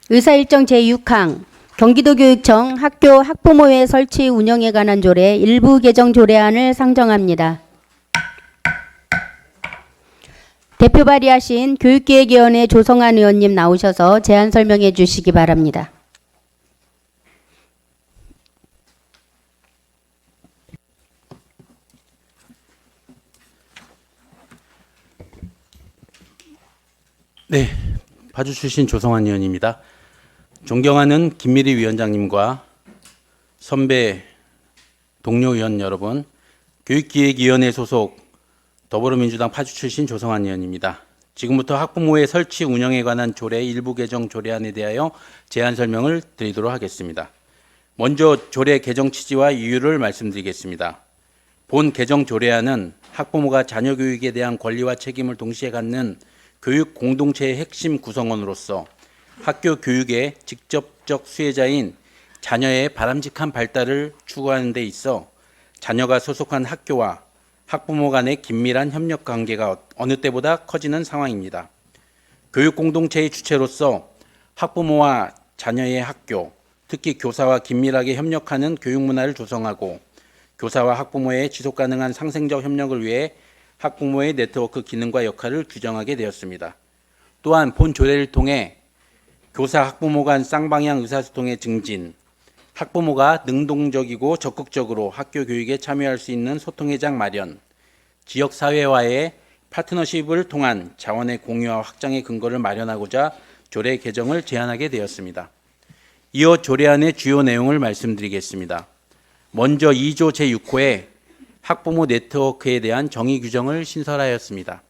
의사일정 제6항 경기도교육청 학교 학부모회 설치 운영에 관한 조례 일부 개정 조례안을 상정합니다. 대표 발의하신 교육기획위원회 조성환 의원님 나오셔서 제안 설명해 주시기 바랍니다. 네, 봐주신 조성환 의원입니다. 존경하는 김미리 위원장님과 선배 동료 의원 여러분, 교육기획위원회 소속 더불어민주당 파주 출신 조성환 의원입니다. 지금부터 학부모회 설치 운영에 관한 조례 일부 개정 조례안에 대하여 제안 설명을 드리도록 하겠습니다. 먼저 조례 개정 취지와 이유를 말씀드리겠습니다. 본 개정 조례안은 학부모가 자녀 교육에 대한 권리와 책임을 동시에 갖는 교육 공동체의 핵심 구성원으로서 학교 교육의 직접적 수혜자인 자녀의 바람직한 발달을 추구하는 데 있어 자녀가 소속한 학교와 학부모 간의 긴밀한 협력 관계가 어느 때보다 커지는 상황입니다. 교육 공동체의 주체로서 학부모와 자녀의 학교, 특히 교사와 긴밀하게 협력하는 교육 문화를 조성하고 교사와 학부모의 지속 가능한 상생적 협력을 위해 학부모의 네트워크 기능과 역할을 규정하게 되었습니다. 또한 본 조례를 통해 교사 학부모 간 쌍방향 의사소통의 증진, 학부모가 능동적이고 적극적으로 학교 교육에 참여할 수 있는 소통회장 마련, 지역사회와의 파트너십을 통한 자원의 공유와 확장의 근거를 마련하고자 조례 개정을 제안하게 되었습니다. 이어 조례안의 주요 내용을 말씀드리겠습니다. 먼저 2조 제6호에 학부모 네트워크에 대한 정의 규정을 신설하였습니다.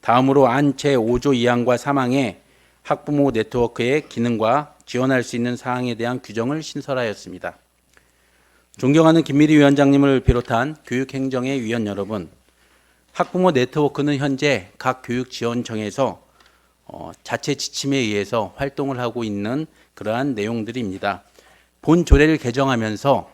다음으로 안 제5조 2항과 3항에 학부모 네트워크의 기능과 지원할 수 있는 사항에 대한 규정을 신설하였습니다. 존경하는 김미리 위원장님을 비롯한 교육행정의 위원 여러분, 학부모 네트워크는 현재 각 교육지원청에서 자체 지침에 의해서 활동을 하고 있는 그러한 내용들입니다. 본 조례를 개정하면서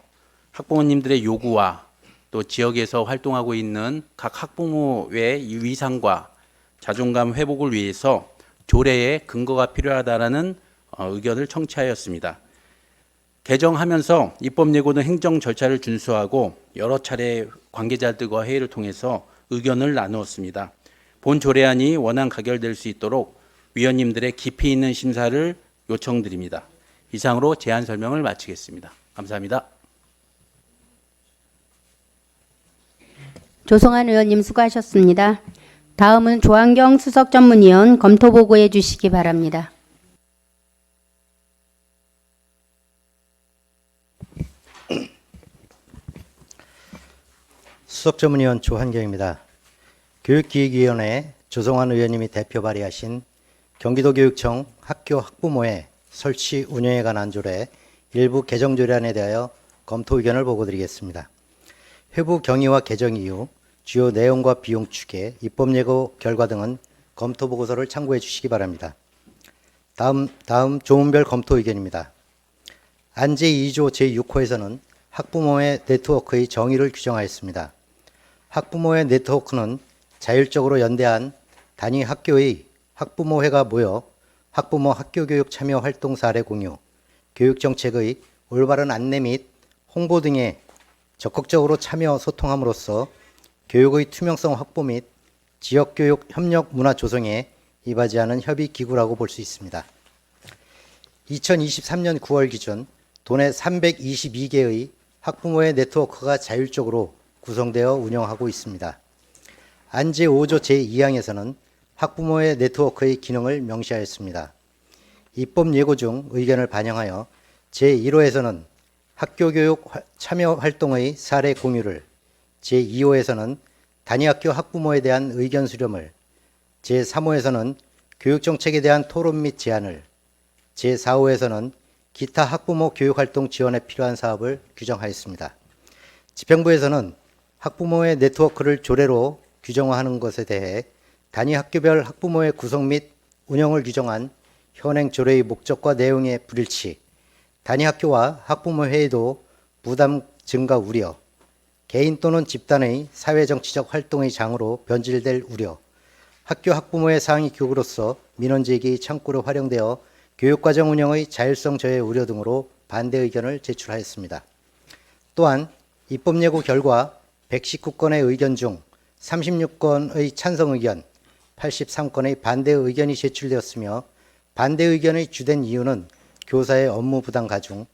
학부모님들의 요구와 또 지역에서 활동하고 있는 각 학부모의 위상과 자존감 회복을 위해서 조례에 근거가 필요하다라는 의견을 청취하였습니다. 개정하면서 입법 예고는 행정 절차를 준수하고 여러 차례 관계자들과 회의를 통해서 의견을 나누었습니다. 본 조례안이 원안 가결될 수 있도록 위원님들의 깊이 있는 심사를 요청드립니다. 이상으로 제안 설명을 마치겠습니다. 감사합니다. 조성환 의원님 수고하셨습니다. 다음은 조한경 수석전문위원 검토 보고해 주시기 바랍니다. 수석전문위원 조한경입니다. 교육기획위원회 조성환 의원님이 대표 발의하신 경기도교육청 학교 학부모회 설치 운영에 관한 조례 일부 개정 조례안에 대하여 검토 의견을 보고드리겠습니다. 회부 경위와 개정 이유, 주요 내용과 비용 추계, 입법 예고 결과 등은 검토 보고서를 참고해 주시기 바랍니다. 다음 조문별 검토 의견입니다. 안 제2조 제6호에서는 학부모의 네트워크의 정의를 규정하였습니다. 학부모의 네트워크는 자율적으로 연대한 단위 학교의 학부모회가 모여 학부모 학교교육 참여 활동 사례 공유, 교육정책의 올바른 안내 및 홍보 등에 적극적으로 참여 소통함으로써 교육의 투명성 확보 및 지역교육 협력 문화 조성에 이바지하는 협의기구라고 볼 수 있습니다. 2023년 9월 기준 도내 322개의 학부모의 네트워크가 자율적으로 구성되어 운영하고 있습니다. 안 제5조 제2항에서는 학부모의 네트워크의 기능을 명시하였습니다. 입법 예고 중 의견을 반영하여 제1호에서는 학교교육 참여 활동의 사례 공유를, 제2호에서는 단위학교 학부모에 대한 의견 수렴을, 제3호에서는 교육정책에 대한 토론 및 제안을, 제4호에서는 기타 학부모 교육활동 지원에 필요한 사업을 규정하였습니다. 집행부에서는 학부모의 네트워크를 조례로 규정화하는 것에 대해 단위 학교별 학부모의 구성 및 운영을 규정한 현행 조례의 목적과 내용의 불일치, 단위 학교와 학부모 회의도 부담 증가 우려, 개인 또는 집단의 사회정치적 활동의 장으로 변질될 우려, 학교 학부모의 상위 교구로서 민원제기의 창구로 활용되어 교육과정 운영의 자율성 저해 우려 등으로 반대 의견을 제출하였습니다. 또한 입법 예고 결과 119건의 의견 중 36건의 찬성 의견, 83건의 반대 의견이 제출되었으며 반대 의견의 주된 이유는 교사의 업무 부담 가중,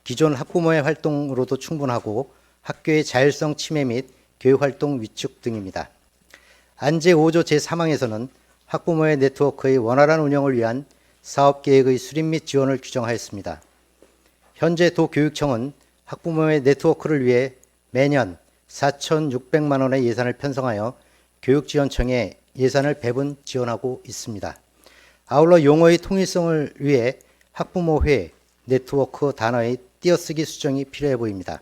기존 학부모의 활동으로도 충분하고 학교의 자율성 침해 및 교육활동 위축 등입니다. 안제 5조 제3항에서는 학부모의 네트워크의 원활한 운영을 위한 사업계획의 수립 및 지원을 규정하였습니다. 현재 도교육청은 학부모의 네트워크를 위해 매년 4,600만 원의 예산을 편성하여 교육지원청에 예산을 배분 지원하고 있습니다. 아울러 용어의 통일성을 위해 학부모회, 네트워크 단어의 띄어쓰기 수정이 필요해 보입니다.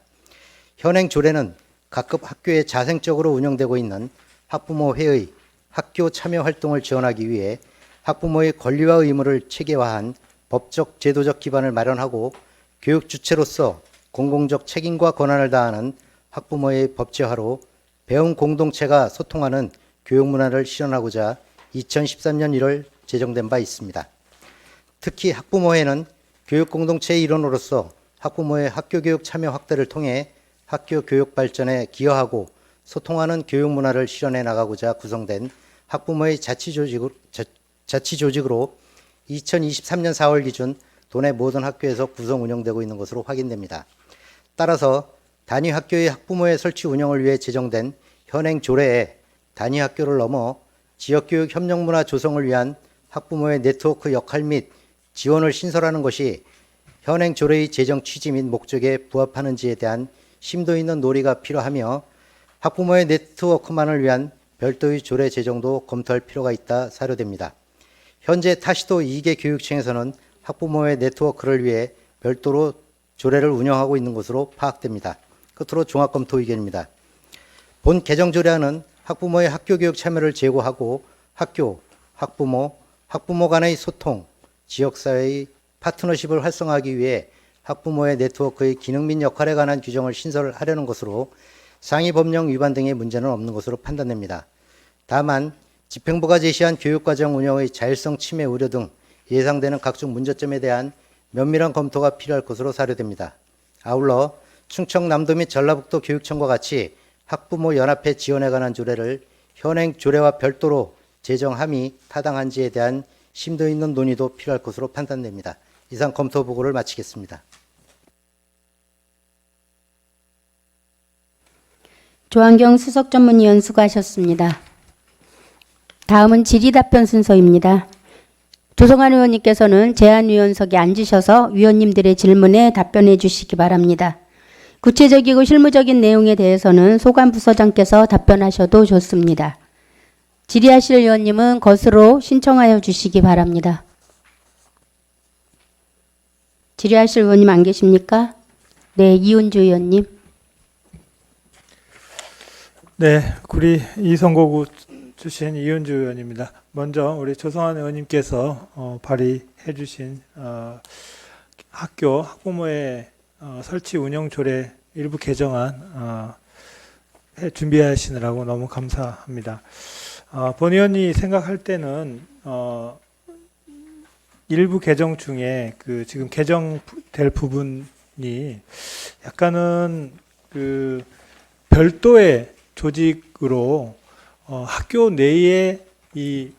현행 조례는 각급 학교에 자생적으로 운영되고 있는 학부모회의 학교 참여 활동을 지원하기 위해 학부모의 권리와 의무를 체계화한 법적 제도적 기반을 마련하고 교육 주체로서 공공적 책임과 권한을 다하는 학부모의 법제화로 배움 공동체가 소통하는 교육 문화를 실현하고자 2013년 1월 제정된 바 있습니다. 특히 학부모회는 교육 공동체의 일원으로서 학부모의 학교 교육 참여 확대를 통해 학교 교육 발전에 기여하고 소통하는 교육 문화를 실현해 나가고자 구성된 학부모의 자치조직으로 2023년 4월 기준 도내 모든 학교에서 구성 운영되고 있는 것으로 확인됩니다. 따라서 단위 학교의 학부모의 설치 운영을 위해 제정된 현행 조례에 단위 학교를 넘어 지역교육 협력문화 조성을 위한 학부모의 네트워크 역할 및 지원을 신설하는 것이 현행 조례의 제정 취지 및 목적에 부합하는지에 대한 심도 있는 논의가 필요하며 학부모의 네트워크만을 위한 별도의 조례 제정도 검토할 필요가 있다 사료됩니다. 현재 타시도 2개 교육청에서는 학부모의 네트워크를 위해 별도로 조례를 운영하고 있는 것으로 파악됩니다. 끝으로 종합검토 의견입니다. 본 개정조례안은 학부모의 학교교육 참여를 제고하고 학교, 학부모, 학부모 간의 소통, 지역사회의 파트너십을 활성화하기 위해 학부모의 네트워크의 기능 및 역할에 관한 규정을 신설하려는 것으로 상위 법령 위반 등의 문제는 없는 것으로 판단됩니다. 다만 집행부가 제시한 교육과정 운영의 자율성 침해 우려 등 예상되는 각종 문제점에 대한 면밀한 검토가 필요할 것으로 사료됩니다. 아울러 충청 남도 및 전라북도 교육청과 같이 학부모 연합회 지원에 관한 조례를 현행 조례와 별도로 제정함이 타당한지에 대한 심도 있는 논의도 필요할 것으로 판단됩니다. 이상 검토 보고를 마치겠습니다. 조한경 수석전문위원 수고하셨습니다. 다음은 질의답변 순서입니다. 조성환 의원님께서는 제안위원석에 앉으셔서 위원님들의 질문에 답변해 주시기 바랍니다. 구체적이고 실무적인 내용에 대해서는 소관부서장께서 답변하셔도 좋습니다. 질의하실 의원님은 것으로 신청하여 주시기 바랍니다. 질의하실 의원님 안 계십니까? 네, 이은주 의원님. 네, 구리 이선거구 출신 이은주 의원입니다. 먼저 우리 조성환 의원님께서 발의해 주신 학교 학부모의 설치 운영 조례 일부 개정안 준비하시느라고 너무 감사합니다. 본 의원이 생각할 때는 일부 개정 중에 그 지금 개정될 부분이 약간은 그 별도의 조직으로 학교 내에 이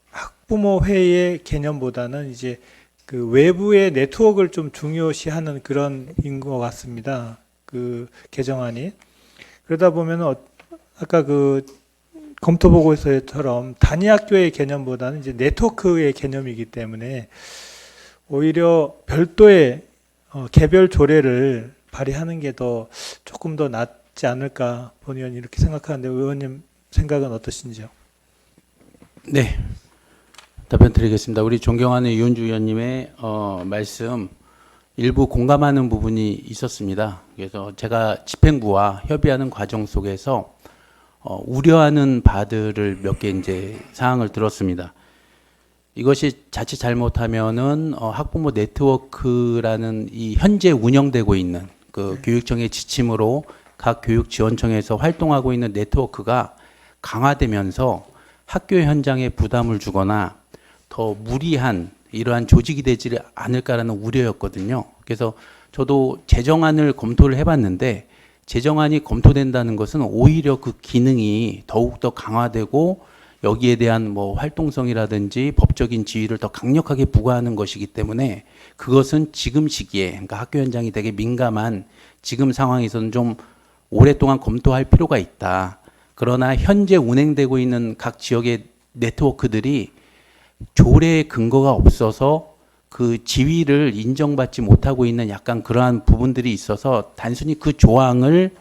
학부모회의 개념보다는 이제 그 외부의 네트워크를 좀 중요시하는 그런 인 것 같습니다. 그 개정안이. 그러다 보면 아까 그 검토 보고서처럼 단위 학교의 개념보다는 이제 네트워크의 개념이기 때문에 오히려 별도의 개별 조례를 발의하는 게 조금 더 낫지 않을까 본 의원이 이렇게 생각하는데 의원님 생각은 어떠신지요? 네, 답변 드리겠습니다. 우리 존경하는 이은주 의원님의 말씀 일부 공감하는 부분이 있었습니다. 그래서 제가 집행부와 협의하는 과정 속에서 우려하는 바들을 몇 개 이제 사항을 들었습니다. 이것이 자칫 잘못하면은 학부모 네트워크라는 이 현재 운영되고 있는 그 교육청의 지침으로 각 교육지원청에서 활동하고 있는 네트워크가 강화되면서 학교 현장에 부담을 주거나 더 무리한 이러한 조직이 되지 않을까라는 우려였거든요. 그래서 저도 제정안을 검토를 해봤는데 제정안이 검토된다는 것은 오히려 그 기능이 더욱더 강화되고 여기에 대한 뭐 활동성이라든지 법적인 지위를 더 강력하게 부과하는 것이기 때문에 그것은 지금 시기에, 그러니까 학교 현장이 되게 민감한 지금 상황에서는 좀 오랫동안 검토할 필요가 있다. 그러나 현재 운행되고 있는 각 지역의 네트워크들이 조례의 근거가 없어서 그 지위를 인정받지 못하고 있는 약간 그러한 부분들이 있어서 단순히 그 조항을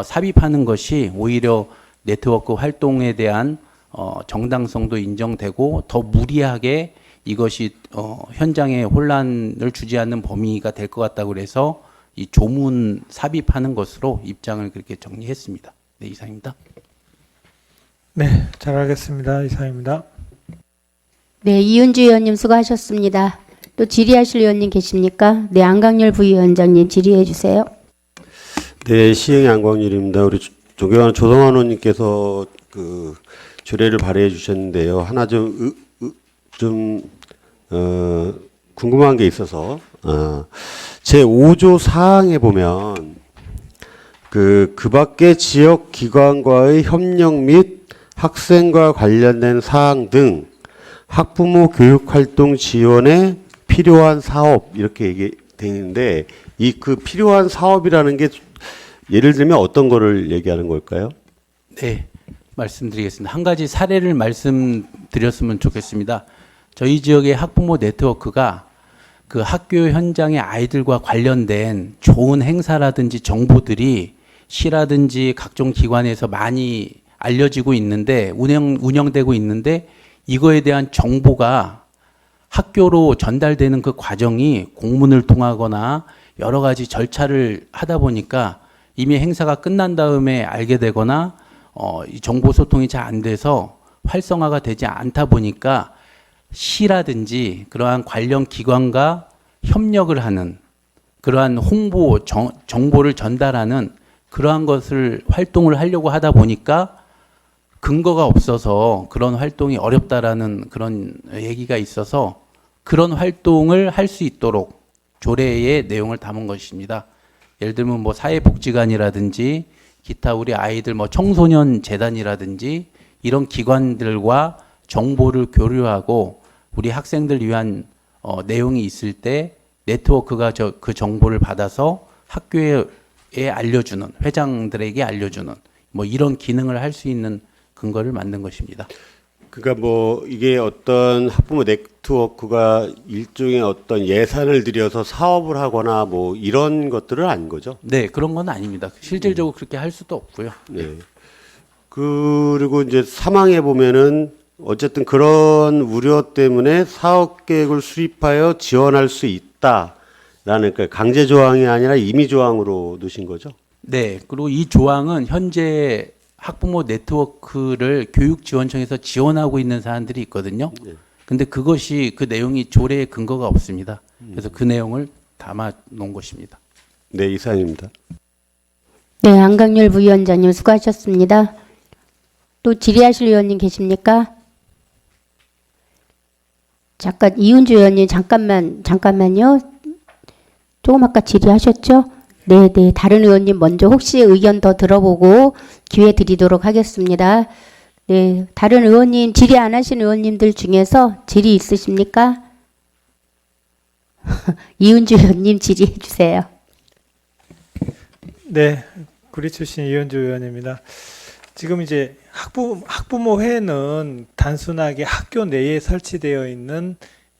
삽입하는 것이 오히려 네트워크 활동에 대한 정당성도 인정되고 더 무리하게 이것이 현장에 혼란을 주지 않는 범위가 될 것 같다고 그래서 이 조문 삽입하는 것으로 입장을 그렇게 정리했습니다. 네, 이상입니다. 네, 잘 알겠습니다. 이상입니다. 네, 이은주 의원님 수고하셨습니다. 또 질의하실 의원님 계십니까? 네, 안강렬 부위원장님 질의해 주세요. 네, 시행의 안광률입니다. 우리 존경하는 조성환 의원님께서 그 조례를 발의해 주셨는데요. 하나 궁금한 게 있어서 제 5조 사항에 보면 그 밖의 지역 기관과의 협력 및 학생과 관련된 사항 등 학부모 교육 활동 지원에 필요한 사업 이렇게 얘기되어 있는데 이 그 필요한 사업이라는 게 예를 들면 어떤 거를 얘기하는 걸까요? 네, 말씀드리겠습니다. 한 가지 사례를 말씀드렸으면 좋겠습니다. 저희 지역의 학부모 네트워크가 그 학교 현장의 아이들과 관련된 좋은 행사라든지 정보들이 시라든지 각종 기관에서 많이 알려지고 있는데 운영되고 있는데 이거에 대한 정보가 학교로 전달되는 그 과정이 공문을 통하거나 여러 가지 절차를 하다 보니까 이미 행사가 끝난 다음에 알게 되거나 이 정보 소통이 잘 안 돼서 활성화가 되지 않다 보니까 시라든지 그러한 관련 기관과 협력을 하는 그러한 홍보 정보를 전달하는 그러한 것을 활동을 하려고 하다 보니까 근거가 없어서 그런 활동이 어렵다라는 그런 얘기가 있어서 그런 활동을 할 수 있도록 조례의 내용을 담은 것입니다. 예를 들면 뭐 사회복지관이라든지 기타 우리 아이들 뭐 청소년 재단이라든지 이런 기관들과 정보를 교류하고 우리 학생들 위한 내용이 있을 때 네트워크가 그 정보를 받아서 학교에 알려주는 회장들에게 알려주는 뭐 이런 기능을 할 수 있는 근거를 만든 것입니다. 그러니까 뭐 이게 어떤 학부모 네트워크가 일종의 어떤 예산을 들여서 사업을 하거나 뭐 이런 것들은 아닌 거죠? 네, 그런 건 아닙니다. 실질적으로 그렇게 할 수도 없고요. 네. 그리고 이제 사망해 보면은 어쨌든 그런 우려 때문에 사업 계획을 수립하여 지원할 수 있다라는 그 강제 조항이 아니라 임의 조항으로 넣으신 거죠? 네, 그리고 이 조항은 현재 학부모 네트워크를 교육지원청에서 지원하고 있는 사안들이 있거든요. 근데 그것이 그 내용이 조례에 근거가 없습니다. 그래서 그 내용을 담아 놓은 것입니다. 네, 이상입니다. 네, 안강렬 부위원장님 수고하셨습니다. 또 질의하실 의원님 계십니까? 잠깐 이은주 의원님 잠깐만요. 조금 아까 질의하셨죠? 네, 다른 의원님 먼저 혹시 의견 더 들어보고 기회 드리도록 하겠습니다. 네, 다른 의원님 질의 안 하신 의원님들 중에서 질의 있으십니까? 이은주 의원님 질의해 주세요. 네, 구리 출신 이현주 의원입니다. 지금 이제 학부모회는 단순하게 학교 내에 설치되어 있는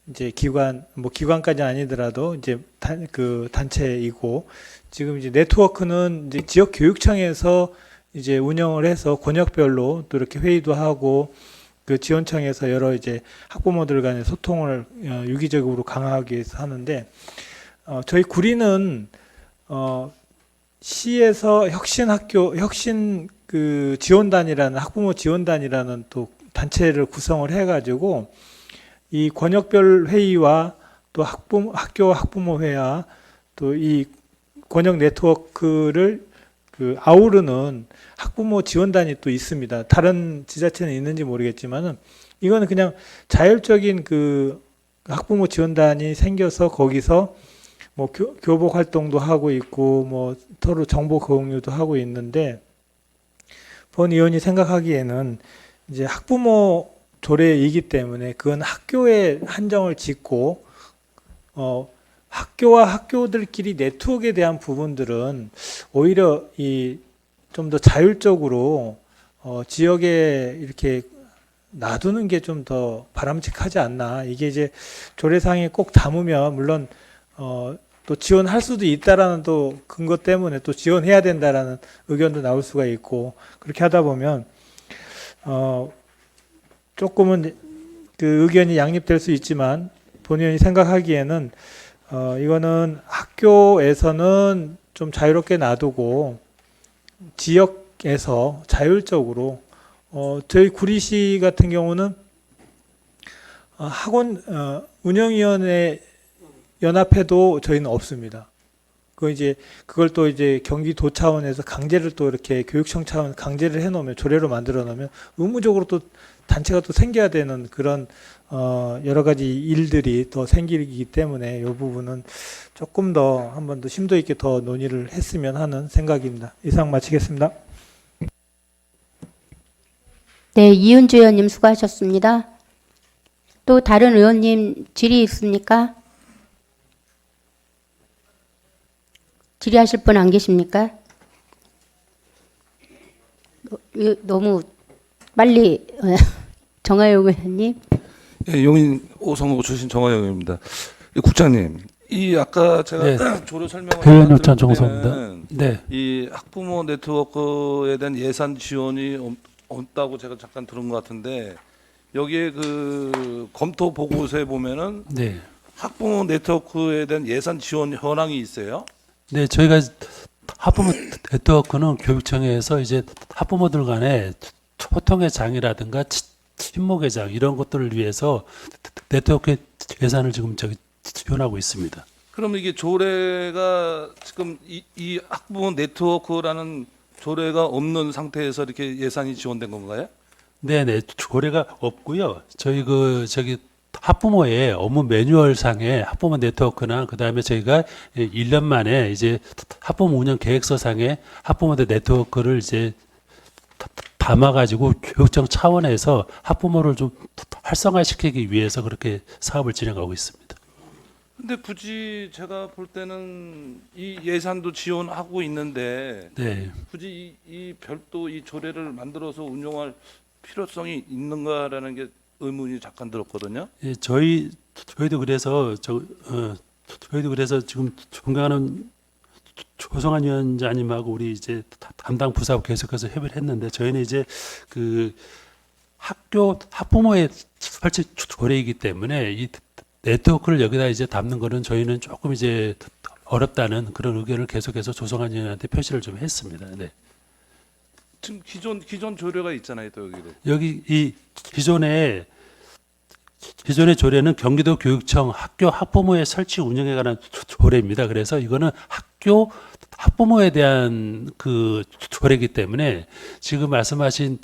이제 기관, 뭐 기관까지 아니더라도 이제 단체이고 지금 이제 네트워크는 이제 지역 교육청에서 이제 운영을 해서 권역별로 또 이렇게 회의도 하고 그 지원청에서 여러 이제 학부모들 간의 소통을 유기적으로 강화하기 위해서 하는데 저희 구리는 시에서 혁신 그 지원단이라는 학부모 지원단이라는 또 단체를 구성을 해가지고 이 권역별 회의와 또 학교 학부모회와 또 이 권역 네트워크를 그 아우르는 학부모 지원단이 또 있습니다. 다른 지자체는 있는지 모르겠지만은 이거는 그냥 자율적인 그 학부모 지원단이 생겨서 거기서 뭐 교복 활동도 하고 있고 뭐 서로 정보 공유도 하고 있는데, 본 의원이 생각하기에는 이제 학부모 조례이기 때문에 그건 학교에 한정을 짓고 학교와 학교들끼리 네트워크에 대한 부분들은 오히려 이 좀 더 자율적으로 지역에 이렇게 놔두는 게 좀 더 바람직하지 않나. 이게 이제 조례상에 꼭 담으면 물론 또 지원할 수도 있다라는 또 근거 때문에 또 지원해야 된다라는 의견도 나올 수가 있고, 그렇게 하다 보면 조금은 그 의견이 양립될 수 있지만 본의원이 생각하기에는 이거는 학교에서는 좀 자유롭게 놔두고 지역에서 자율적으로 저희 구리시 같은 경우는 학원 운영위원회 연합회도 저희는 없습니다. 그걸 또 이제 경기도 차원에서 강제를 또 이렇게 교육청 차원 강제를 해놓으면, 조례로 만들어 놓으면 의무적으로 또 단체가 또 생겨야 되는 그런 여러 가지 일들이 더 생기기 때문에 이 부분은 조금 더 한 번 더 심도 있게 더 논의를 했으면 하는 생각입니다. 이상 마치겠습니다. 네, 이은주 의원님 수고하셨습니다. 또 다른 의원님 질의 있습니까? 질의하실 분 안 계십니까? 너무 빨리 정하영 의원님. 예, 용인 오성구 출신 정화영입니다. 국장님, 이 아까 제가 조례 설명을 회원 요청 정성입니다. 네. 이 학부모 네트워크에 대한 예산 지원이 없다고 제가 잠깐 들은 것 같은데, 여기에 그 검토 보고서에 보면은 네. 학부모 네트워크에 대한 예산 지원 현황이 있어요. 네, 저희가 학부모 네트워크는 교육청에서 이제 학부모들 간의 소통의 장이라든가 친목의 장 이런 것들을 위해서 네트워크 예산을 지금 지원하고 있습니다. 그럼 이게 조례가 지금 이 학부모 네트워크라는 조례가 없는 상태에서 이렇게 예산이 지원된 건가요? 네네, 조례가 없고요. 저희 학부모의 업무 매뉴얼상에 학부모 네트워크나 그다음에 저희가 1년 만에 이제 학부모 운영 계획서상에 학부모들 네트워크를 이제 담아가지고 교육청 차원에서 학부모를 좀 활성화시키기 위해서 그렇게 사업을 진행하고 있습니다. 근데 굳이 제가 볼 때는 이 예산도 지원하고 있는데 네. 굳이 이 별도 이 조례를 만들어서 운용할 필요성이 있는가라는 게 의문이 잠깐 들었거든요. 예, 저희도 그래서 저희도 그래서 지금 존경하는 조성환 위원장님하고 우리 이제 담당 부사하고 계속해서 협의를 했는데, 저희는 이제 그 학부모의 설치 조례이기 때문에 이 네트워크를 여기다 이제 담는 거는 저희는 조금 이제 어렵다는 그런 의견을 계속해서 조성환 위원한테 표시를 좀 했습니다. 네. 지금 기존 조례가 있잖아요, 또 여기도. 여기 이 기존의 조례는 경기도 교육청 학교 학부모의 설치 운영에 관한 조례입니다. 그래서 이거는 학교 학부모에 대한 그 조례이기 때문에 지금 말씀하신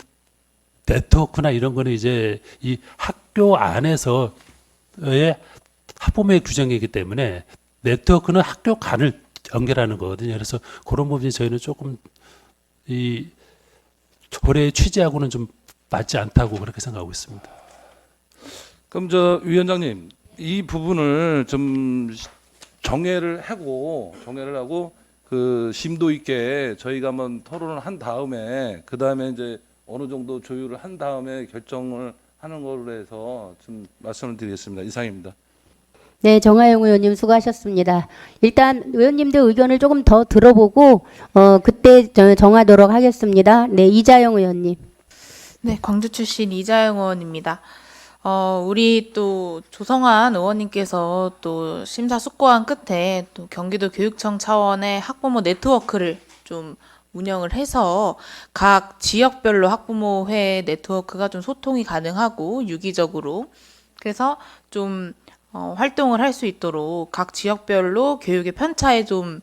네트워크나 이런 거는 이제 이 학교 안에서의 학부모의 규정이기 때문에 네트워크는 학교 간을 연결하는 거거든요. 그래서 그런 부분이 저희는 조금 이 조례의 취지하고는 좀 맞지 않다고 그렇게 생각하고 있습니다. 그럼 저 위원장님, 이 부분을 좀 정해를 하고 그 심도 있게 저희가 한번 토론을 한 다음에 그 다음에 이제 어느 정도 조율을 한 다음에 결정을 하는 걸로 해서 좀 말씀을 드리겠습니다. 이상입니다. 네, 정하영 의원님 수고하셨습니다. 일단 의원님들 의견을 조금 더 들어보고 그때 정하도록 하겠습니다. 네, 이자영 의원님. 네, 광주 출신 이자영 의원입니다. 우리 또 조성환 의원님께서 또 심사숙고한 끝에 또 경기도 교육청 차원의 학부모 네트워크를 좀 운영을 해서 각 지역별로 학부모회 네트워크가 좀 소통이 가능하고 유기적으로, 그래서 좀 활동을 할 수 있도록 각 지역별로 교육의 편차에 좀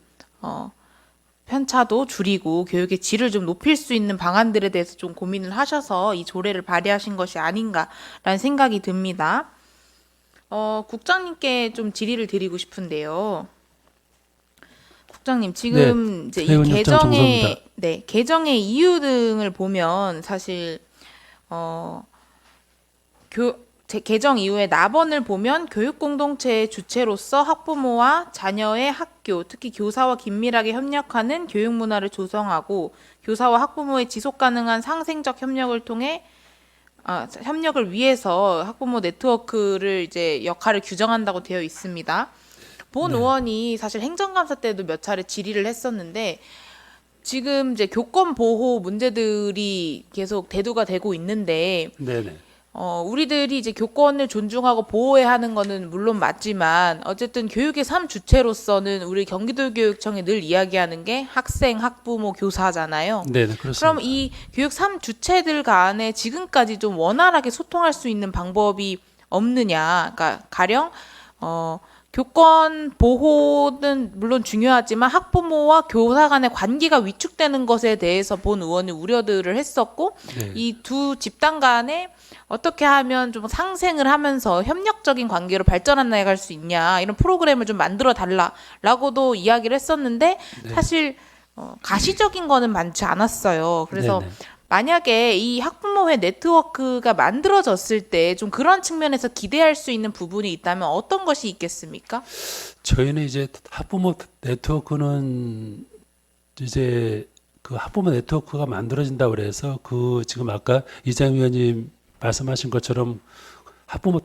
편차도 줄이고 교육의 질을 좀 높일 수 있는 방안들에 대해서 좀 고민을 하셔서 이 조례를 발의하신 것이 아닌가라는 생각이 듭니다. 국장님께 좀 질의를 드리고 싶은데요. 국장님, 지금 이제 이 회원님 입장 정서입니다. 개정의 이유 등을 보면 사실 개정 이후에 나번을 보면 교육 공동체의 주체로서 학부모와 자녀의 학교, 특히 교사와 긴밀하게 협력하는 교육 문화를 조성하고 교사와 학부모의 지속 가능한 상생적 협력을 통해 협력을 위해서 학부모 네트워크를 이제 역할을 규정한다고 되어 있습니다. 본 의원이 사실 행정감사 때도 몇 차례 질의를 했었는데 지금 이제 교권 보호 문제들이 계속 대두가 되고 있는데 네네. 우리들이 이제 교권을 존중하고 보호해야 하는 거는 물론 맞지만 어쨌든 교육의 삶 주체로서는 우리 경기도교육청이 늘 이야기하는 게 학생, 학부모, 교사잖아요. 네네, 그렇습니다. 그럼 이 교육 삶 주체들 간에 지금까지 좀 원활하게 소통할 수 있는 방법이 없느냐. 그러니까 가령 교권 보호는 물론 중요하지만 학부모와 교사 간의 관계가 위축되는 것에 대해서 본 의원이 우려들을 했었고 네. 이 두 집단 간에 어떻게 하면 좀 상생을 하면서 협력적인 관계로 발전해 나갈 수 있냐 이런 프로그램을 좀 만들어 달라라고도 이야기를 했었는데 사실 가시적인 거는 많지 않았어요. 그래서 네네. 만약에 이 학부모회 네트워크가 만들어졌을 때 좀 그런 측면에서 기대할 수 있는 부분이 있다면 어떤 것이 있겠습니까? 저희는 이제 학부모 네트워크는 이제 그 학부모 네트워크가 만들어진다고 그래서 그 지금 아까 이장 위원님 말씀하신 것처럼 학부모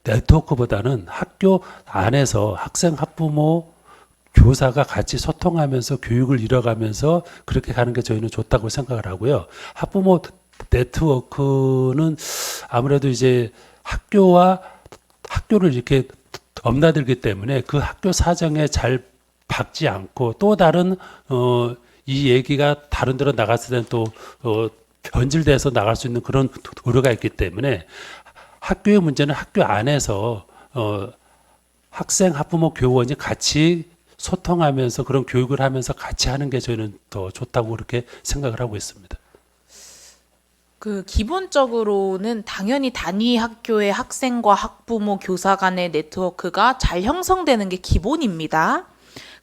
네트워크보다는 학교 안에서 학생, 학부모, 교사가 같이 소통하면서 교육을 이뤄가면서 그렇게 가는 게 저희는 좋다고 생각을 하고요. 학부모 네트워크는 아무래도 이제 학교를 이렇게 넘나들기 때문에 그 학교 사정에 잘 박지 않고 또 다른 이 얘기가 다른 데로 나갔을 때는 또 변질돼서 나갈 수 있는 그런 우려가 있기 때문에 학교의 문제는 학교 안에서 학생, 학부모, 교원이 같이 소통하면서 그런 교육을 하면서 같이 하는 게 저희는 더 좋다고 그렇게 생각을 하고 있습니다. 그 기본적으로는 당연히 단위 학교의 학생과 학부모, 교사 간의 네트워크가 잘 형성되는 게 기본입니다.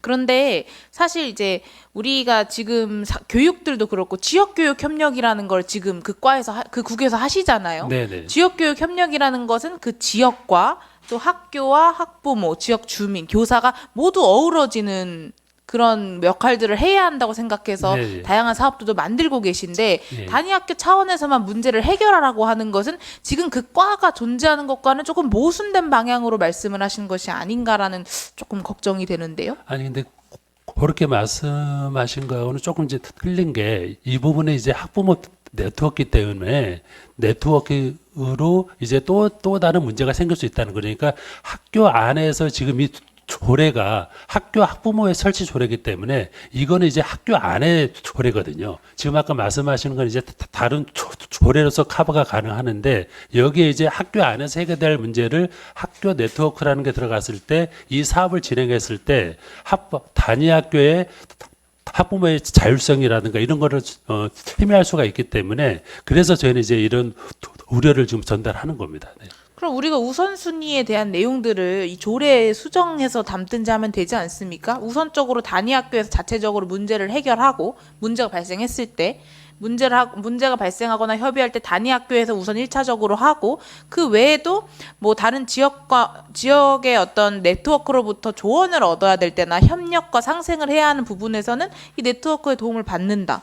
그런데 사실 이제 우리가 지금 교육들도 그렇고 지역교육 협력이라는 걸 지금 그 국에서 하시잖아요. 네네. 지역교육 협력이라는 것은 그 지역과 또 학교와 학부모, 지역 주민, 교사가 모두 어우러지는 그런 역할들을 해야 한다고 생각해서 네. 다양한 사업들도 만들고 계신데 네. 단위학교 차원에서만 문제를 해결하라고 하는 것은 지금 그 과가 존재하는 것과는 조금 모순된 방향으로 말씀을 하신 것이 아닌가라는 조금 걱정이 되는데요. 아니 근데 그렇게 말씀하신 거하고는 조금 이제 틀린 게 이 부분에 이제 학부모 네트워크이기 때문에 네트워크로 이제 또 다른 문제가 생길 수 있다는 거니까 학교 안에서 지금 이 조례가 학교 학부모의 설치 조례이기 때문에 이거는 이제 학교 안의 조례거든요. 지금 아까 말씀하시는 건 이제 다른 조례로서 커버가 가능하는데 여기에 이제 학교 안에서 해결될 문제를 학교 네트워크라는 게 들어갔을 때 이 사업을 진행했을 때 단위 학교의 학부모의 자율성이라든가 이런 거를 침해할 수가 있기 때문에 그래서 저희는 이제 이런 우려를 지금 전달하는 겁니다. 네. 그럼 우리가 우선순위에 대한 내용들을 이 조례에 수정해서 담든지 하면 되지 않습니까? 우선적으로 단위 학교에서 자체적으로 문제를 해결하고 문제가 발생했을 때 문제가 발생하거나 협의할 때 단위 학교에서 우선 1차적으로 하고 그 외에도 뭐 다른 지역의 어떤 네트워크로부터 조언을 얻어야 될 때나 협력과 상생을 해야 하는 부분에서는 이 네트워크의 도움을 받는다.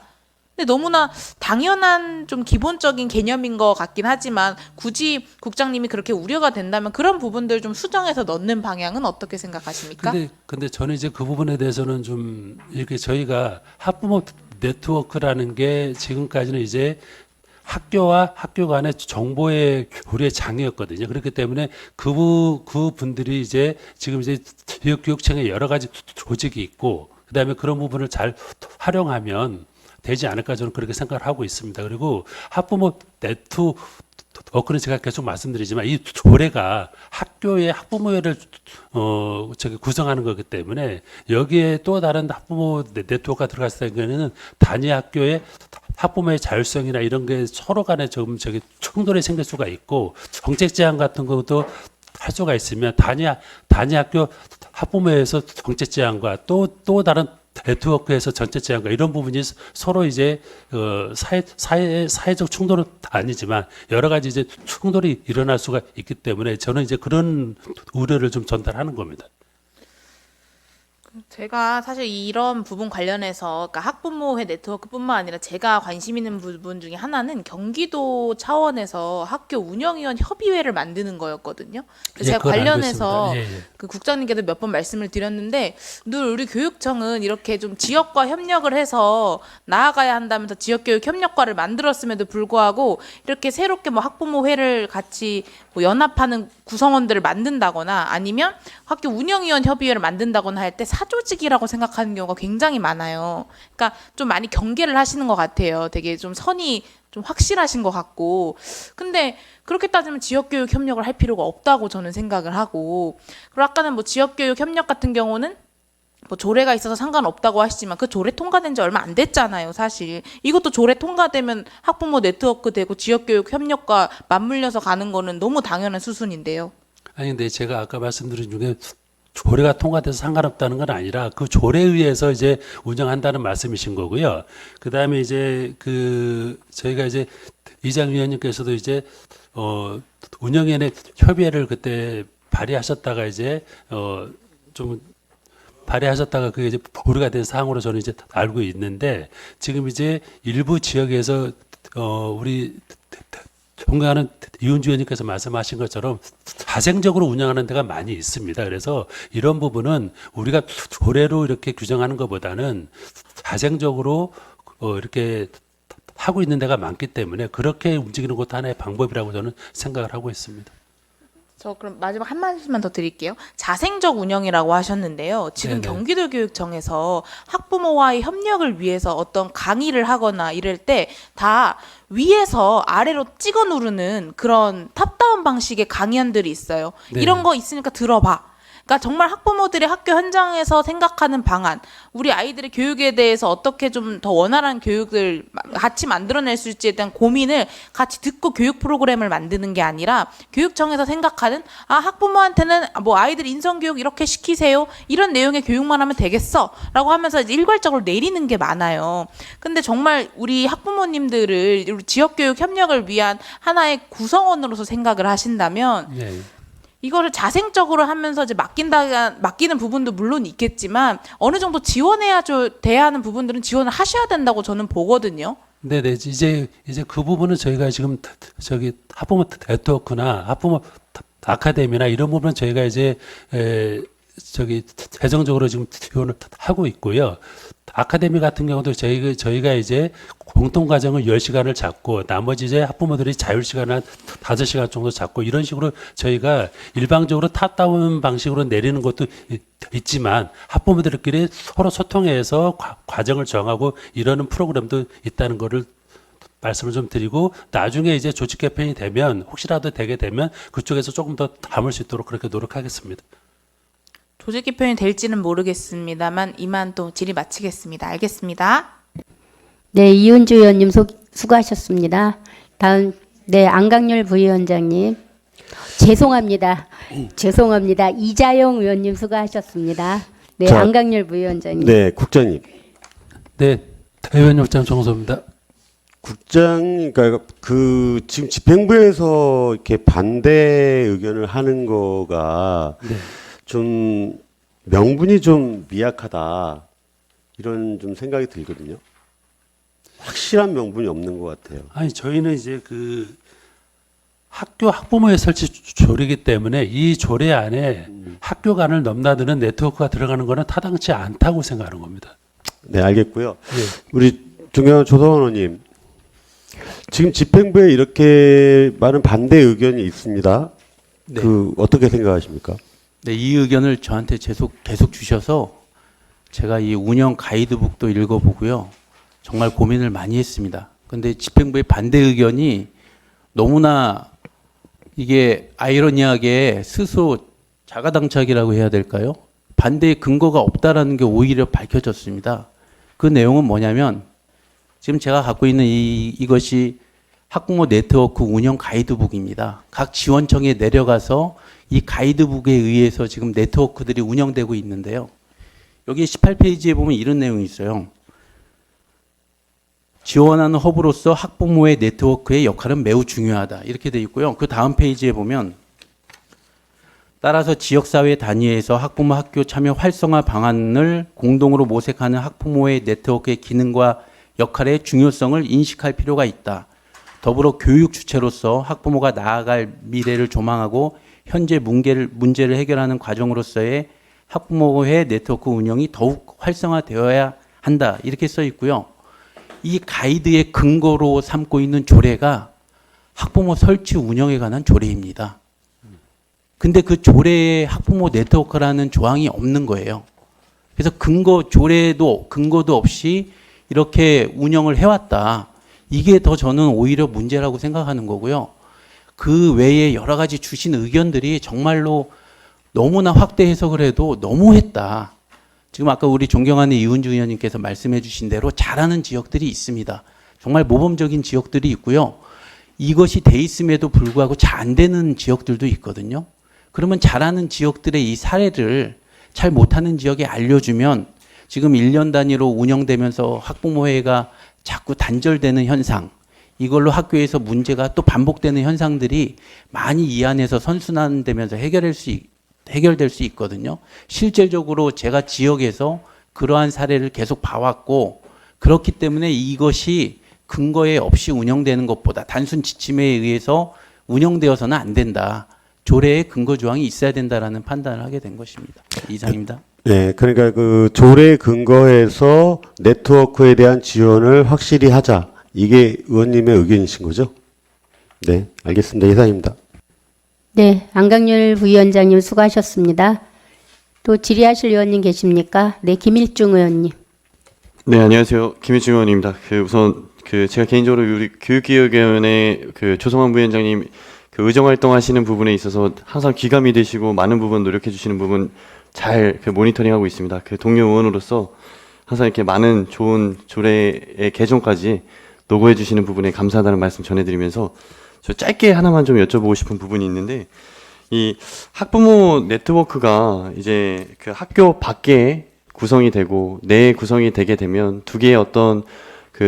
근데 너무나 당연한 좀 기본적인 개념인 것 같긴 하지만 굳이 국장님이 그렇게 우려가 된다면 그런 부분들 좀 수정해서 넣는 방향은 어떻게 생각하십니까? 근데 저는 이제 그 부분에 대해서는 좀 이렇게 저희가 학부모 네트워크라는 게 지금까지는 이제 학교와 학교 간의 정보의 교류의 장이었거든요. 그렇기 때문에 그 분들이 이제 지금 이제 지역교육청에 여러 가지 조직이 있고 그다음에 그런 부분을 잘 활용하면 되지 않을까 저는 그렇게 생각을 하고 있습니다. 그리고 학부모 네트워크는 제가 계속 말씀드리지만 이 조례가 학교의 학부모회를 구성하는 거기 때문에 여기에 또 다른 학부모 네트워크가 들어갔을 때는 단위 학교의 학부모의 자율성이나 이런 게 서로 간에 좀 총돌이 생길 수가 있고 정책 제안 같은 것도 할 수가 있으면 단위 학교 학부모에서 정책 제안과 또 다른 네트워크에서 전체 제안과 이런 부분이 서로 이제 사회적 충돌은 아니지만 여러 가지 이제 충돌이 일어날 수가 있기 때문에 저는 이제 그런 우려를 좀 전달하는 겁니다. 제가 사실 이런 부분 관련해서 그러니까 학부모회 네트워크뿐만 아니라 제가 관심 있는 부분 중에 하나는 경기도 차원에서 학교 운영위원 협의회를 만드는 거였거든요. 그래서 제가 그건 알고 관련해서 있습니다. 예. 그 국장님께도 몇 번 말씀을 드렸는데 늘 우리 교육청은 이렇게 좀 지역과 협력을 해서 나아가야 한다면서 지역교육 협력과를 만들었음에도 불구하고 이렇게 새롭게 뭐 학부모회를 같이 뭐 연합하는 구성원들을 만든다거나 아니면 학교 운영위원 협의회를 만든다거나 할 때 사조직이라고 생각하는 경우가 굉장히 많아요. 그러니까 좀 많이 경계를 하시는 것 같아요. 되게 좀 선이 좀 확실하신 것 같고. 근데 그렇게 따지면 지역교육 협력을 할 필요가 없다고 저는 생각을 하고. 그리고 아까는 뭐 지역교육 협력 같은 경우는 뭐 조례가 있어서 상관없다고 하시지만 그 조례 통과된 지 얼마 안 됐잖아요, 사실. 이것도 조례 통과되면 학부모 네트워크 되고 지역교육 협력과 맞물려서 가는 거는 너무 당연한 수순인데요. 아니 근데 제가 아까 말씀드린 중에 조례가 통과돼서 상관없다는 건 아니라 그 조례에 의해서 이제 운영한다는 말씀이신 거고요. 그다음에 이제 저희가 이제 이장 위원님께서도 이제 운영위원회 협의회를 그때 발의하셨다가 이제 좀 발의하셨다가 그게 이제 보류가 된 사항으로 저는 이제 알고 있는데 지금 이제 일부 지역에서 우리 존경하는 이훈주 의원님께서 말씀하신 것처럼 자생적으로 운영하는 데가 많이 있습니다. 그래서 이런 부분은 우리가 조례로 이렇게 규정하는 것보다는 자생적으로 이렇게 하고 있는 데가 많기 때문에 그렇게 움직이는 것도 하나의 방법이라고 저는 생각을 하고 있습니다. 저 그럼 마지막 한 말씀만 더 드릴게요. 자생적 운영이라고 하셨는데요. 지금 네네. 경기도교육청에서 학부모와의 협력을 위해서 어떤 강의를 하거나 이럴 때 다 위에서 아래로 찍어 누르는 그런 탑다운 방식의 강의안들이 있어요. 네. 이런 거 있으니까 들어봐. 그러니까 정말 학부모들이 학교 현장에서 생각하는 방안, 우리 아이들의 교육에 대해서 어떻게 좀 더 원활한 교육을 같이 만들어낼 수 있지에 대한 고민을 같이 듣고 교육 프로그램을 만드는 게 아니라 교육청에서 생각하는 학부모한테는 뭐 아이들 인성교육 이렇게 시키세요 이런 내용의 교육만 하면 되겠어라고 하면서 이제 일괄적으로 내리는 게 많아요. 근데 정말 우리 학부모님들을 우리 지역교육 협력을 위한 하나의 구성원으로서 생각을 하신다면. 네. 이거를 자생적으로 하면서 이제 맡기는 부분도 물론 있겠지만 어느 정도 돼야 하는 부분들은 지원을 하셔야 된다고 저는 보거든요. 네네 이제 그 부분은 저희가 지금 저기 학부모 네트워크나 학부모 아카데미나 이런 부분은 저희가 이제 재정적으로 지금 지원을 하고 있고요. 아카데미 같은 경우도 저희가 이제 공통 과정을 10시간을 잡고 나머지 이제 학부모들이 자율 시간을 한 5시간 정도 잡고 이런 식으로 저희가 일방적으로 탑다운 방식으로 내리는 것도 있지만 학부모들끼리 서로 소통해서 과정을 정하고 이러는 프로그램도 있다는 거를 말씀을 좀 드리고 나중에 이제 조직 개편이 되면 혹시라도 되게 되면 그쪽에서 조금 더 담을 수 있도록 그렇게 노력하겠습니다. 조직 개편이 될지는 모르겠습니다만 이만 또 질의 마치겠습니다. 알겠습니다. 네, 이훈주 의원님 수고하셨습니다. 다음 안강렬 부위원장님. 죄송합니다. 이자영 의원님 수고하셨습니다. 네, 자, 안강렬 부위원장님. 네, 국장님. 네, 대의원님 정성소입니다. 국장, 그러니까 지금 집행부에서 이렇게 반대 의견을 하는 거가 네. 좀 명분이 좀 미약하다 이런 좀 생각이 들거든요. 확실한 명분이 없는 것 같아요. 아니 저희는 이제 학교 학부모의 설치 조례이기 때문에 이 조례 안에 학교 간을 넘나드는 네트워크가 들어가는 거는 타당치 않다고 생각하는 겁니다. 네, 알겠고요. 네. 우리 존경하는 조성원 의원님, 지금 집행부에 이렇게 많은 반대 의견이 있습니다. 네. 어떻게 생각하십니까? 네, 이 의견을 저한테 계속 주셔서 제가 이 운영 가이드북도 읽어보고요. 정말 고민을 많이 했습니다. 근데 집행부의 반대 의견이 너무나 이게 아이러니하게 스스로 자가당착이라고 해야 될까요? 반대의 근거가 없다라는 게 오히려 밝혀졌습니다. 그 내용은 뭐냐면 지금 제가 갖고 있는 이것이 학부모 네트워크 운영 가이드북입니다. 각 지원청에 내려가서 이 가이드북에 의해서 지금 네트워크들이 운영되고 있는데요. 여기 18페이지에 보면 이런 내용이 있어요. 지원하는 허브로서 학부모의 네트워크의 역할은 매우 중요하다. 이렇게 돼 있고요. 그 다음 페이지에 보면 따라서 지역사회 단위에서 학부모 학교 참여 활성화 방안을 공동으로 모색하는 학부모의 네트워크의 기능과 역할의 중요성을 인식할 필요가 있다. 더불어 교육 주체로서 학부모가 나아갈 미래를 조망하고 현재 문제를 해결하는 과정으로서의 학부모의 네트워크 운영이 더욱 활성화되어야 한다. 이렇게 써 있고요. 이 가이드의 근거로 삼고 있는 조례가 학부모 설치 운영에 관한 조례입니다. 근데 그 조례에 학부모 네트워크라는 조항이 없는 거예요. 그래서 조례도 근거도 없이 이렇게 운영을 해왔다. 이게 더 저는 오히려 문제라고 생각하는 거고요. 그 외에 여러 가지 주신 의견들이 정말로 너무나 확대 해석을 해도 너무했다. 지금 아까 우리 존경하는 이은주 의원님께서 말씀해 주신 대로 잘하는 지역들이 있습니다. 정말 모범적인 지역들이 있고요. 이것이 돼 있음에도 불구하고 잘 안 되는 지역들도 있거든요. 그러면 잘하는 지역들의 이 사례를 잘 못하는 지역에 알려주면 지금 1년 단위로 운영되면서 학부모회가 자꾸 단절되는 현상, 이걸로 학교에서 문제가 또 반복되는 현상들이 많이 이 안에서 선순환되면서 해결될 수 있거든요. 실질적으로 제가 지역에서 그러한 사례를 계속 봐왔고, 그렇기 때문에 이것이 근거에 없이 운영되는 것보다 단순 지침에 의해서 운영되어서는 안 된다. 조례에 근거 조항이 있어야 된다라는 판단을 하게 된 것입니다. 이상입니다. 네, 그러니까 그 조례 근거에서 네트워크에 대한 지원을 확실히 하자. 이게 의원님의 의견이신 거죠? 네, 알겠습니다. 이상입니다. 네, 안강률 부위원장님 수고하셨습니다. 또 질의하실 의원님 계십니까? 네, 김일중 의원님. 네, 안녕하세요. 김일중 의원입니다. 우선 제가 개인적으로 우리 교육기획위원회 조성환 부위원장님 의정 활동하시는 부분에 있어서 항상 귀감이 되시고 많은 부분 노력해 주시는 부분 잘 모니터링하고 있습니다. 동료 의원으로서 항상 이렇게 많은 좋은 조례의 개정까지 노고해 주시는 부분에 감사하다는 말씀 전해드리면서 저 짧게 하나만 좀 여쭤보고 싶은 부분이 있는데, 이 학부모 네트워크가 이제 학교 밖에 구성이 되고 내에 구성이 되게 되면 두 개의 어떤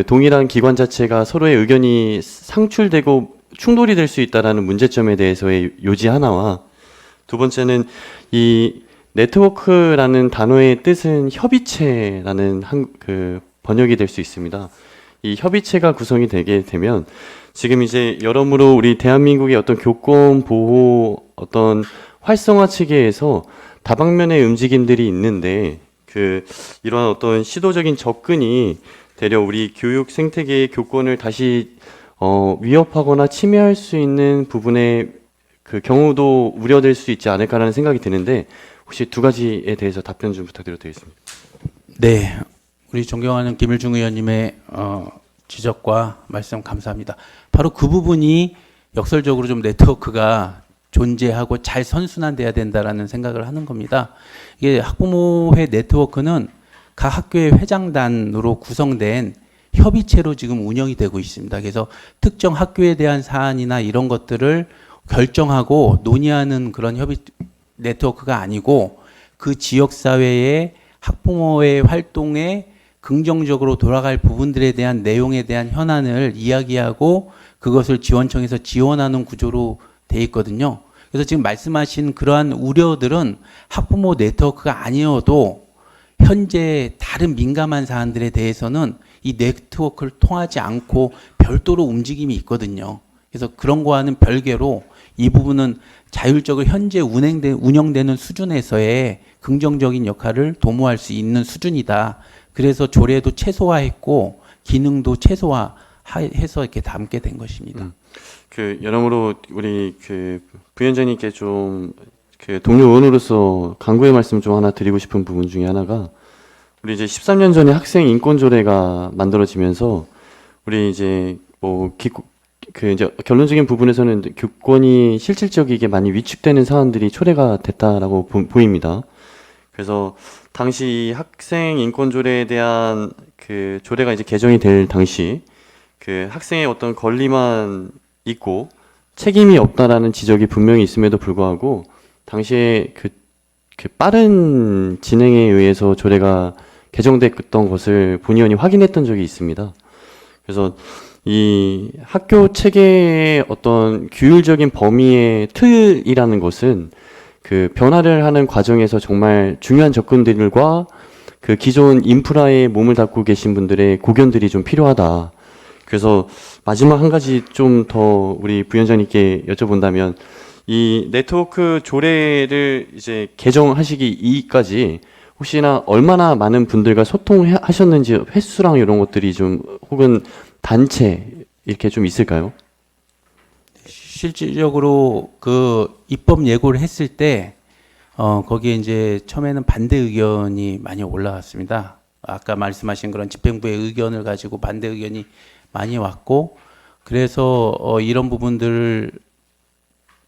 동일한 기관 자체가 서로의 의견이 상출되고 충돌이 될 수 있다라는 문제점에 대해서의 요지 하나와, 두 번째는 이 네트워크라는 단어의 뜻은 협의체라는 번역이 될 수 있습니다. 이 협의체가 구성이 되게 되면 지금 이제 여러모로 우리 대한민국의 어떤 교권 보호 어떤 활성화 체계에서 다방면의 움직임들이 있는데 이러한 어떤 시도적인 접근이 되려 우리 교육 생태계의 교권을 다시 위협하거나 침해할 수 있는 부분의 경우도 우려될 수 있지 않을까라는 생각이 드는데, 혹시 두 가지에 대해서 답변 좀 부탁드려도 되겠습니다. 네, 우리 존경하는 김일중 의원님의 지적과 말씀 감사합니다. 바로 그 부분이 역설적으로 좀 네트워크가 존재하고 잘 선순환돼야 된다라는 생각을 하는 겁니다. 이게 학부모회 네트워크는 각 학교의 회장단으로 구성된 협의체로 지금 운영이 되고 있습니다. 그래서 특정 학교에 대한 사안이나 이런 것들을 결정하고 논의하는 그런 협의 네트워크가 아니고, 그 지역사회의 학부모의 활동에 긍정적으로 돌아갈 부분들에 대한 내용에 대한 현안을 이야기하고 그것을 지원청에서 지원하는 구조로 돼 있거든요. 그래서 지금 말씀하신 그러한 우려들은 학부모 네트워크가 아니어도 현재 다른 민감한 사안들에 대해서는 이 네트워크를 통하지 않고 별도로 움직임이 있거든요. 그래서 그런 거와는 별개로 이 부분은 자율적으로 현재 운영되는 수준에서의 긍정적인 역할을 도모할 수 있는 수준이다. 그래서 조례도 최소화했고 기능도 최소화해서 이렇게 담게 된 것입니다. 여러모로 우리 부위원장님께 좀 동료 의원으로서 강구의 말씀 좀 하나 드리고 싶은 부분 중에 하나가, 우리 이제 13년 전에 학생 인권 조례가 만들어지면서 우리 이제 이제 결론적인 부분에서는 교권이 실질적이게 많이 위축되는 사안들이 초래가 됐다라고 보입니다. 그래서 당시 학생 인권 조례에 대한 조례가 이제 개정이 될 당시 학생의 어떤 권리만 있고 책임이 없다라는 지적이 분명히 있음에도 불구하고 당시에 그 빠른 진행에 의해서 조례가 개정됐던 것을 본 의원이 확인했던 적이 있습니다. 그래서 이 학교 체계의 어떤 규율적인 범위의 틀이라는 것은 그 변화를 하는 과정에서 정말 중요한 접근들과 그 기존 인프라에 몸을 담고 계신 분들의 고견들이 좀 필요하다. 그래서 마지막 한 가지 좀 더 우리 부위원장님께 여쭤본다면 이 네트워크 조례를 이제 개정하시기 이까지 혹시나 얼마나 많은 분들과 소통하셨는지 횟수랑 이런 것들이 좀 혹은 단체 이렇게 좀 있을까요? 실질적으로 그 입법 예고를 했을 때 거기에 이제 처음에는 반대 의견이 많이 올라왔습니다. 아까 말씀하신 그런 집행부의 의견을 가지고 반대 의견이 많이 왔고, 그래서 이런 부분들을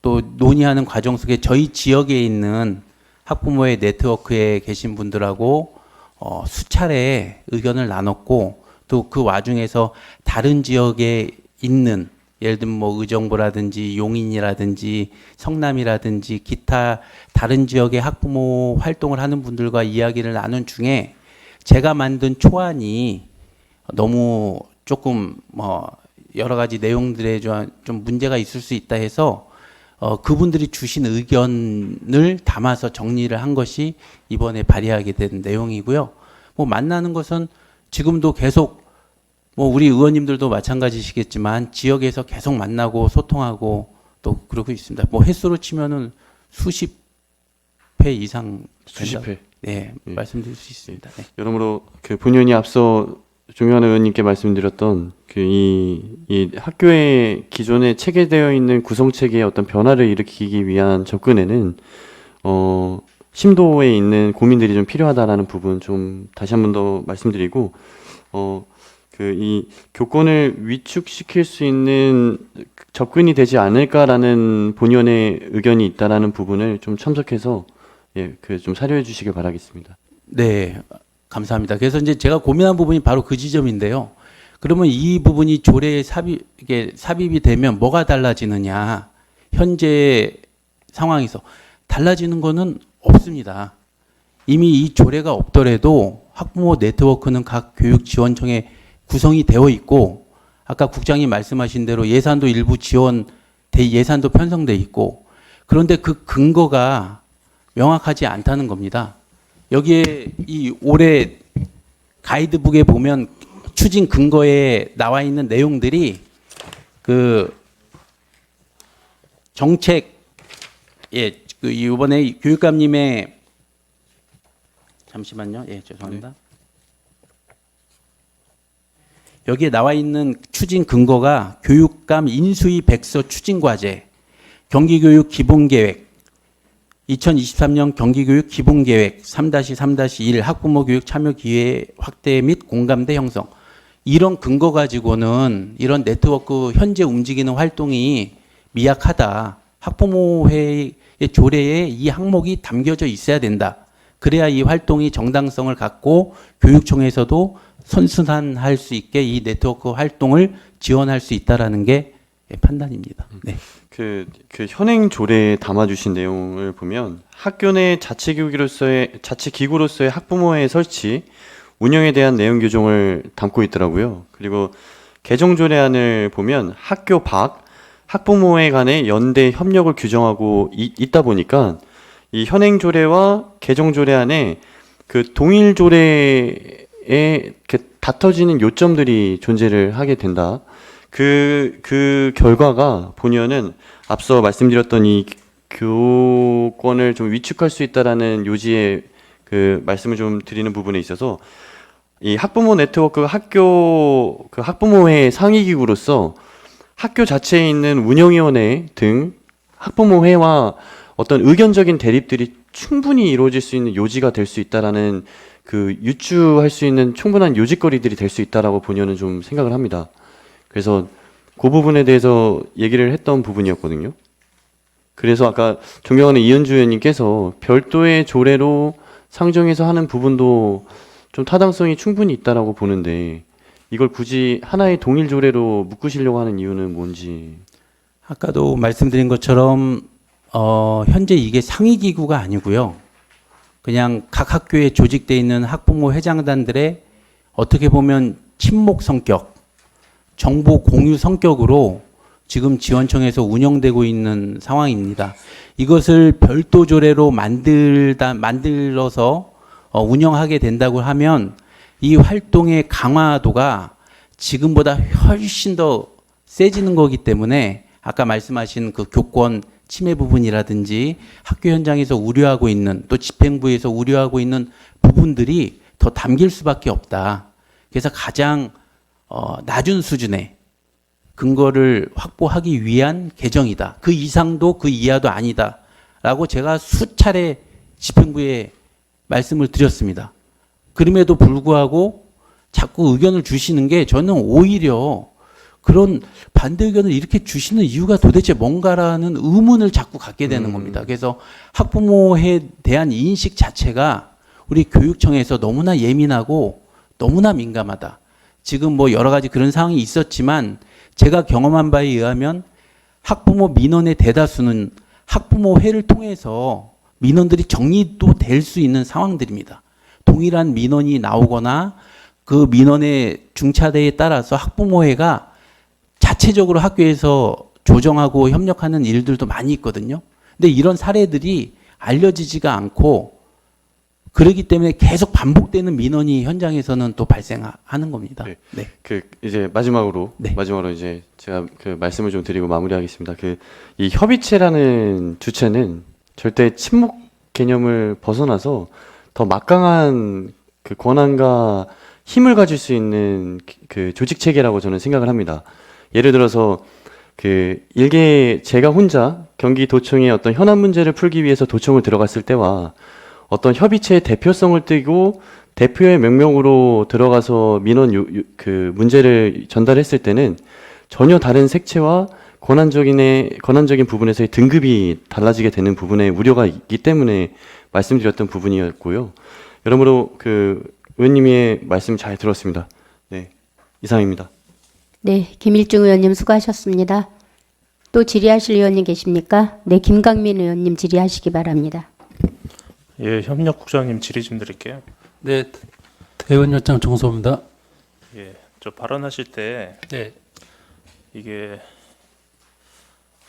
또 논의하는 과정 속에 저희 지역에 있는 학부모의 네트워크에 계신 분들하고 수차례 의견을 나눴고, 또 그 와중에서 다른 지역에 있는 예를 들면 뭐 의정부라든지 용인이라든지 성남이라든지 기타 다른 지역의 학부모 활동을 하는 분들과 이야기를 나눈 중에 제가 만든 초안이 너무 조금 뭐 여러 가지 내용들에 좀 문제가 있을 수 있다 해서 그분들이 주신 의견을 담아서 정리를 한 것이 이번에 발의하게 된 내용이고요. 뭐 만나는 것은 지금도 계속 뭐 우리 의원님들도 마찬가지시겠지만 지역에서 계속 만나고 소통하고 또 그러고 있습니다. 뭐 횟수로 치면은 수십 회 이상 수십 회. 네, 예. 말씀드릴 수 있습니다. 네. 여러모로 그 본의원이 앞서 존경하는 의원님께 말씀드렸던 그 이 학교에 기존에 체계되어 있는 구성 체계의 어떤 변화를 일으키기 위한 접근에는 심도에 있는 고민들이 좀 필요하다라는 부분 좀 다시 한 번 더 말씀드리고 그 이 교권을 위축시킬 수 있는 접근이 되지 않을까라는 본의원의 의견이 있다라는 부분을 좀 참석해서 그 좀 사료해 주시길 바라겠습니다. 네, 감사합니다. 그래서 이제 제가 고민한 부분이 바로 그 지점인데요. 그러면 이 부분이 조례에 삽입이 되면 뭐가 달라지느냐? 현재 상황에서 달라지는 거는 없습니다. 이미 이 조례가 없더라도 학부모 네트워크는 각 교육지원청에 구성이 되어 있고, 아까 국장님 말씀하신 대로 예산도 일부 예산도 편성돼 있고, 그런데 그 근거가 명확하지 않다는 겁니다. 여기에 이 올해 가이드북에 보면 추진 근거에 나와 있는 내용들이 그 정책, 그 이번에 교육감님의 잠시만요. 죄송합니다. 여기에 나와 있는 추진 근거가 교육감 인수위 백서 추진 과제, 경기교육 기본계획, 2023년 경기교육 기본계획 3-3-1 학부모 교육 참여 기회 확대 및 공감대 형성. 이런 근거 가지고는 이런 네트워크 현재 움직이는 활동이 미약하다. 학부모회의 조례에 이 항목이 담겨져 있어야 된다. 그래야 이 활동이 정당성을 갖고 교육청에서도 선순환할 수 있게 이 네트워크 활동을 지원할 수 있다라는 게 판단입니다. 네. 그 현행 조례에 담아주신 내용을 보면 학교 내 자치기구로서의 학부모회 설치, 운영에 대한 내용 규정을 담고 있더라고요. 그리고 개정 조례안을 보면 학교 밖 학부모회 간의 연대 협력을 규정하고 있다 보니까 이 현행 조례와 개정 조례안에 그 동일 조례에 다퉈지는 요점들이 존재를 하게 된다. 그 결과가 본의원은 앞서 말씀드렸던 이 교권을 좀 위축할 수 있다라는 요지의 그 말씀을 좀 드리는 부분에 있어서 이 학부모 네트워크 학부모회 상위기구로서 학교 자체에 있는 운영위원회 등 학부모회와 어떤 의견적인 대립들이 충분히 이루어질 수 있는 요지가 될 수 있다라는 그 유추할 수 있는 충분한 요지거리들이 될 수 있다라고 본의원은 좀 생각을 합니다. 그래서 그 부분에 대해서 얘기를 했던 부분이었거든요. 그래서 아까 존경하는 이현주 의원님께서 별도의 조례로 상정해서 하는 부분도 좀 타당성이 충분히 있다라고 보는데 이걸 굳이 하나의 동일 조례로 묶으시려고 하는 이유는 뭔지. 아까도 말씀드린 것처럼 현재 이게 상위 기구가 아니고요. 그냥 각 학교에 조직되어 있는 학부모 회장단들의 어떻게 보면 친목 성격, 정보 공유 성격으로 지금 지원청에서 운영되고 있는 상황입니다. 이것을 별도 조례로 만들어서 운영하게 된다고 하면 이 활동의 강화도가 지금보다 훨씬 더 세지는 거기 때문에 아까 말씀하신 그 교권 침해 부분이라든지 학교 현장에서 우려하고 있는 또 집행부에서 우려하고 있는 부분들이 더 담길 수밖에 없다. 그래서 가장 낮은 수준의 근거를 확보하기 위한 개정이다. 그 이상도 그 이하도 아니다. 라고 제가 수차례 집행부에 말씀을 드렸습니다. 그럼에도 불구하고 자꾸 의견을 주시는 게 저는 오히려 그런 반대 의견을 이렇게 주시는 이유가 도대체 뭔가라는 의문을 자꾸 갖게 되는 겁니다. 그래서 학부모에 대한 인식 자체가 우리 교육청에서 너무나 예민하고 너무나 민감하다. 지금 뭐 여러 가지 그런 상황이 있었지만 제가 경험한 바에 의하면 학부모 민원의 대다수는 학부모회를 통해서 민원들이 정리도 될 수 있는 상황들입니다. 동일한 민원이 나오거나 그 민원의 중차대에 따라서 학부모회가 자체적으로 학교에서 조정하고 협력하는 일들도 많이 있거든요. 근데 이런 사례들이 알려지지가 않고 그렇기 때문에 계속 반복되는 민원이 현장에서는 또 발생하는 겁니다. 네. 네. 이제 마지막으로 네. 이제 제가 말씀을 좀 드리고 마무리하겠습니다. 이 협의체라는 주체는 절대 친목 개념을 벗어나서 더 막강한 그 권한과 힘을 가질 수 있는 그 조직 체계라고 저는 생각을 합니다. 예를 들어서 일개 제가 혼자 경기도청의 어떤 현안 문제를 풀기 위해서 도청을 들어갔을 때와 어떤 협의체의 대표성을 띠고 대표의 명명으로 들어가서 민원 문제를 전달했을 때는 전혀 다른 색채와 권한적인 부분에서의 등급이 달라지게 되는 부분에 우려가 있기 때문에 말씀드렸던 부분이었고요. 여러모로 의원님의 말씀 잘 들었습니다. 네, 이상입니다. 네, 김일중 의원님 수고하셨습니다. 또 질의하실 의원님 계십니까? 네, 김강민 의원님 질의하시기 바랍니다. 예, 협력국장님 질의 좀 드릴게요. 네, 대의원장장 정소입니다. 예, 저 발언하실 때 네, 이게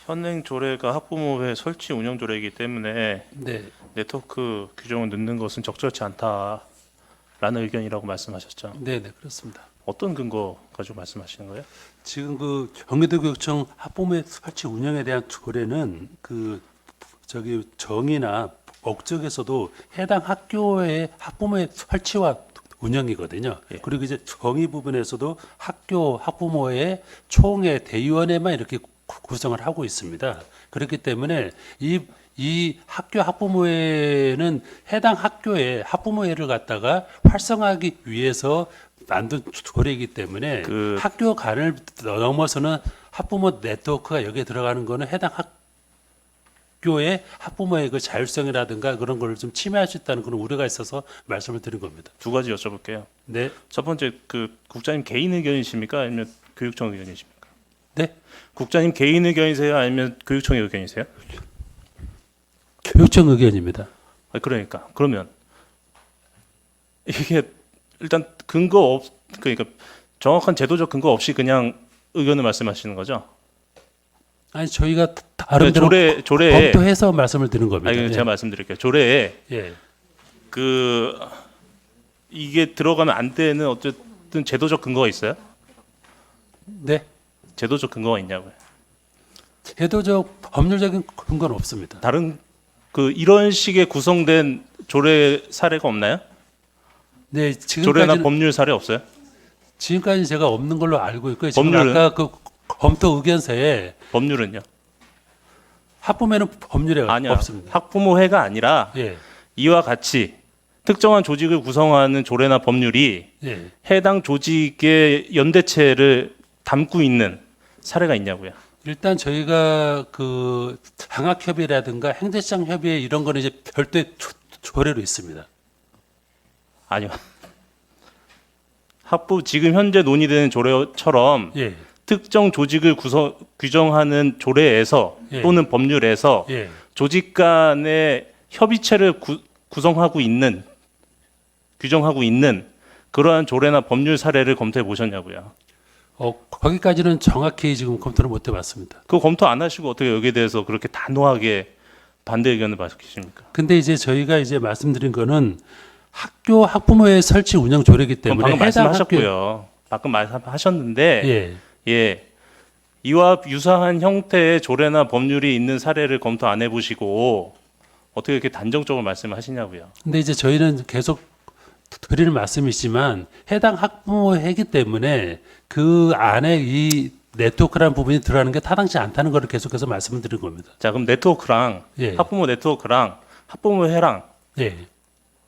현행 조례가 학부모회 설치 운영 조례이기 때문에 네, 네트워크 규정을 넣는 것은 적절치 않다라는 의견이라고 말씀하셨죠. 네, 네, 그렇습니다. 어떤 근거 가지고 말씀하시는 거예요? 지금 경기도교육청 학부모회 설치 운영에 대한 조례는 정의나 목적에서도 해당 학교의 학부모의 설치와 운영이거든요. 예. 그리고 이제 정의 부분에서도 학부모의 총회 대의원회만 이렇게 구성을 하고 있습니다. 그렇기 때문에 이 학교 학부모회는 해당 학교의 학부모회를 갖다가 활성화하기 위해서 만든 조례이기 때문에 학교 간을 넘어서는 학부모 네트워크가 여기에 들어가는 거는 해당 학교의 학부모의 그 자율성이라든가 그런 걸 좀 침해할 수 있다는 그런 우려가 있어서 말씀을 드린 겁니다. 두 가지 여쭤볼게요. 네, 첫 번째, 국장님 개인 의견이십니까? 아니면 교육청 의견이십니까? 네, 국장님 개인 의견이세요? 아니면 교육청의 의견이세요? 교육청 의견입니다. 그러니까 그러면 이게 일단 그러니까 정확한 제도적 근거 없이 그냥 의견을 말씀하시는 거죠? 아니 저희가 나름대로 조례에 검토해서 말씀을 드린 겁니다. 아니, 제가 말씀드릴게요. 조례에 예. 이게 들어가면 안 되는 어쨌든 제도적 근거가 있어요? 네, 제도적 근거가 있냐고요? 제도적 법률적인 근거는 없습니다. 다른 이런 식의 구성된 조례 사례가 없나요? 네, 조례나 법률 사례 없어요? 지금까지 제가 없는 걸로 알고 있고요. 지금 법률은? 아까 검토 의견서에 법률은요? 학부모회는 법률에 아니요. 없습니다. 학부모회가 아니라 예, 이와 같이 특정한 조직을 구성하는 조례나 법률이 예. 해당 조직의 연대체를 담고 있는 사례가 있냐고요? 일단 저희가 장학협의라든가 행대장 협의 이런 거는 이제 별도의 조례로 있습니다. 아니요. 지금 현재 논의되는 조례처럼 예, 특정 조직을 규정하는 조례에서 예. 또는 법률에서 예. 조직 간의 협의체를 구성하고 있는, 규정하고 있는 그러한 조례나 법률 사례를 검토해 보셨냐고요. 거기까지는 정확히 지금 검토를 못 해봤습니다. 그거 검토 안 하시고 어떻게 여기에 대해서 그렇게 단호하게 반대 의견을 밝히십니까? 근데 이제 저희가 이제 말씀드린 거는 학교 학부모의 설치 운영 조례이기 그럼 때문에 방금 해당 말씀하셨고요. 방금 말씀하셨는데 예. 예. 이와 유사한 형태의 조례나 법률이 있는 사례를 검토 안 해보시고 어떻게 이렇게 단정적으로 말씀하시냐고요. 근데 이제 저희는 계속 드리는 말씀이지만 해당 학부모이기 때문에 그 안에 이 네트워크라는 부분이 들어가는 게 타당치 않다는 것을 계속해서 말씀을 드린 겁니다. 자, 그럼 네트워크랑 예. 학부모 네트워크랑 학부모 회랑 예.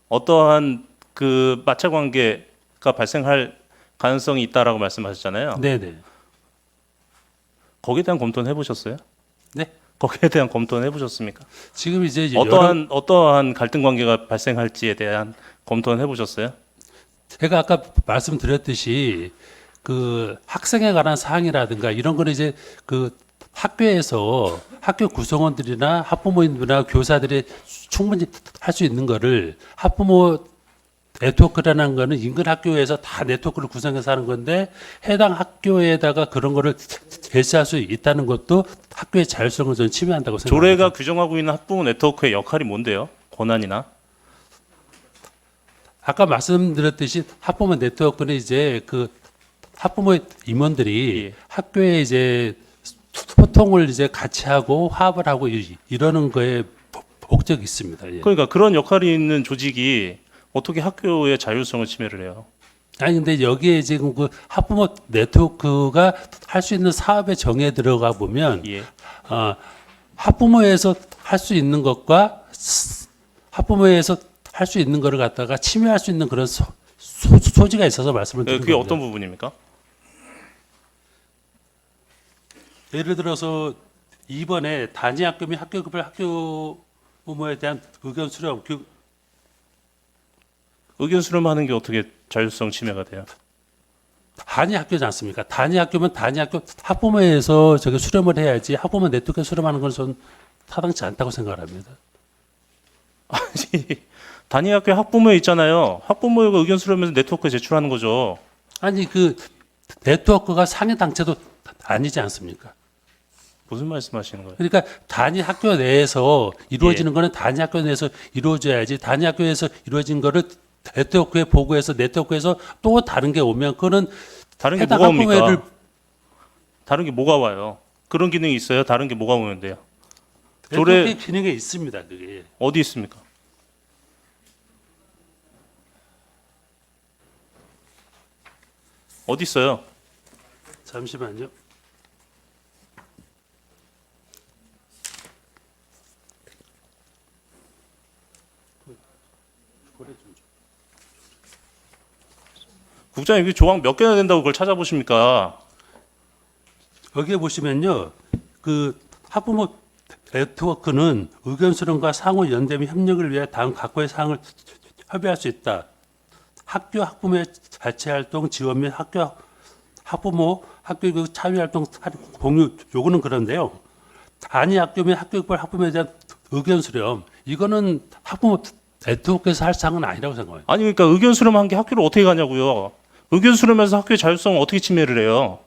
어떠한 그 마찰 관계가 발생할 가능성이 있다라고 말씀하셨잖아요. 네네. 거기에 대한 검토는 해보셨어요? 네. 거기에 대한 검토는 해보셨습니까? 지금 이제 어떠한 갈등 관계가 발생할지에 대한 검토는 해보셨어요? 제가 아까 말씀드렸듯이 그 학생에 관한 사항이라든가 이런 거는 이제 그 학교에서 학교 구성원들이나 학부모님들이나 교사들이 충분히 할 수 있는 거를 학부모 네트워크라는 거는 인근 학교에서 다 네트워크를 구성해서 하는 건데 해당 학교에다가 그런 거를 제시할 수 있다는 것도 학교의 자율성을 저는 침해한다고 생각합니다. 조례가 규정하고 있는 학부모 네트워크의 역할이 뭔데요? 권한이나? 아까 말씀드렸듯이 학부모 네트워크는 이제 그 학부모 임원들이 예. 학교에 이제 소통을 이제 같이 하고 화합을 하고 이러는 거에 목적이 있습니다. 예. 그러니까 그런 역할이 있는 조직이 어떻게 학교의 자율성을 침해를 해요? 아니 근데 여기에 지금 그 학부모 네트워크가 할 수 있는 사업의 정의에 들어가 보면 예. 학부모에서 할 수 있는 것과 학부모에서 할 수 있는 거를 갖다가 침해할 수 있는 그런 소지가 있어서 말씀을 드리는 그게 겁니다. 어떤 부분입니까? 예를 들어서 이번에 단위 학교 및 학교급별 학교 부모에 대한 의견 수렴 의견 수렴하는 게 어떻게 자율성 침해가 돼요? 단위 학교지 않습니까? 단위 학교면 단위 학교 학부모에서 저게 수렴을 해야지 학부모 네트워크에 수렴하는 건 저는 타당치 않다고 생각을 합니다. 아니, 단위 학교 학부모에 있잖아요. 학부모가 의견 수렴해서 네트워크에 제출하는 거죠. 아니 그 네트워크가 상해 단체도 아니지 않습니까? 무슨 말씀하시는 거예요? 그러니까 단위 학교 내에서 이루어지는 거는 단위 학교 내에서 이루어져야지 단위 학교에서 이루어진 거를 네트워크에 보고해서 네트워크에서 또 다른 게 오면 그거는 다른 게 해당 뭐가 옵니까? 학부모애들 다른 게 뭐가 와요? 그런 기능이 있어요? 다른 게 뭐가 오는데요? 네트워크의 기능이 있습니다. 그게. 어디 있습니까? 어디 있어요? 잠시만요. 국장님, 이 조항 몇 개나 된다고 그걸 찾아보십니까? 여기에 보시면요, 그 학부모 네트워크는 의견 수렴과 상호 연대 및 협력을 위해 다음 각고의 사항을 협의할 수 있다. 학교 학부모의 자체 활동 지원 및 학부모 학교 교육 참여 활동 공유 요거는 그런데요. 단위 학교 및 학교별 학부모에 대한 의견 수렴 이거는 학부모 네트워크에서 할 사항은 아니라고 생각해요. 아니, 그러니까 의견 수렴한 게 학교를 어떻게 가냐고요? 의견 수렴해서 학교의 자율성을 어떻게 침해를 해요?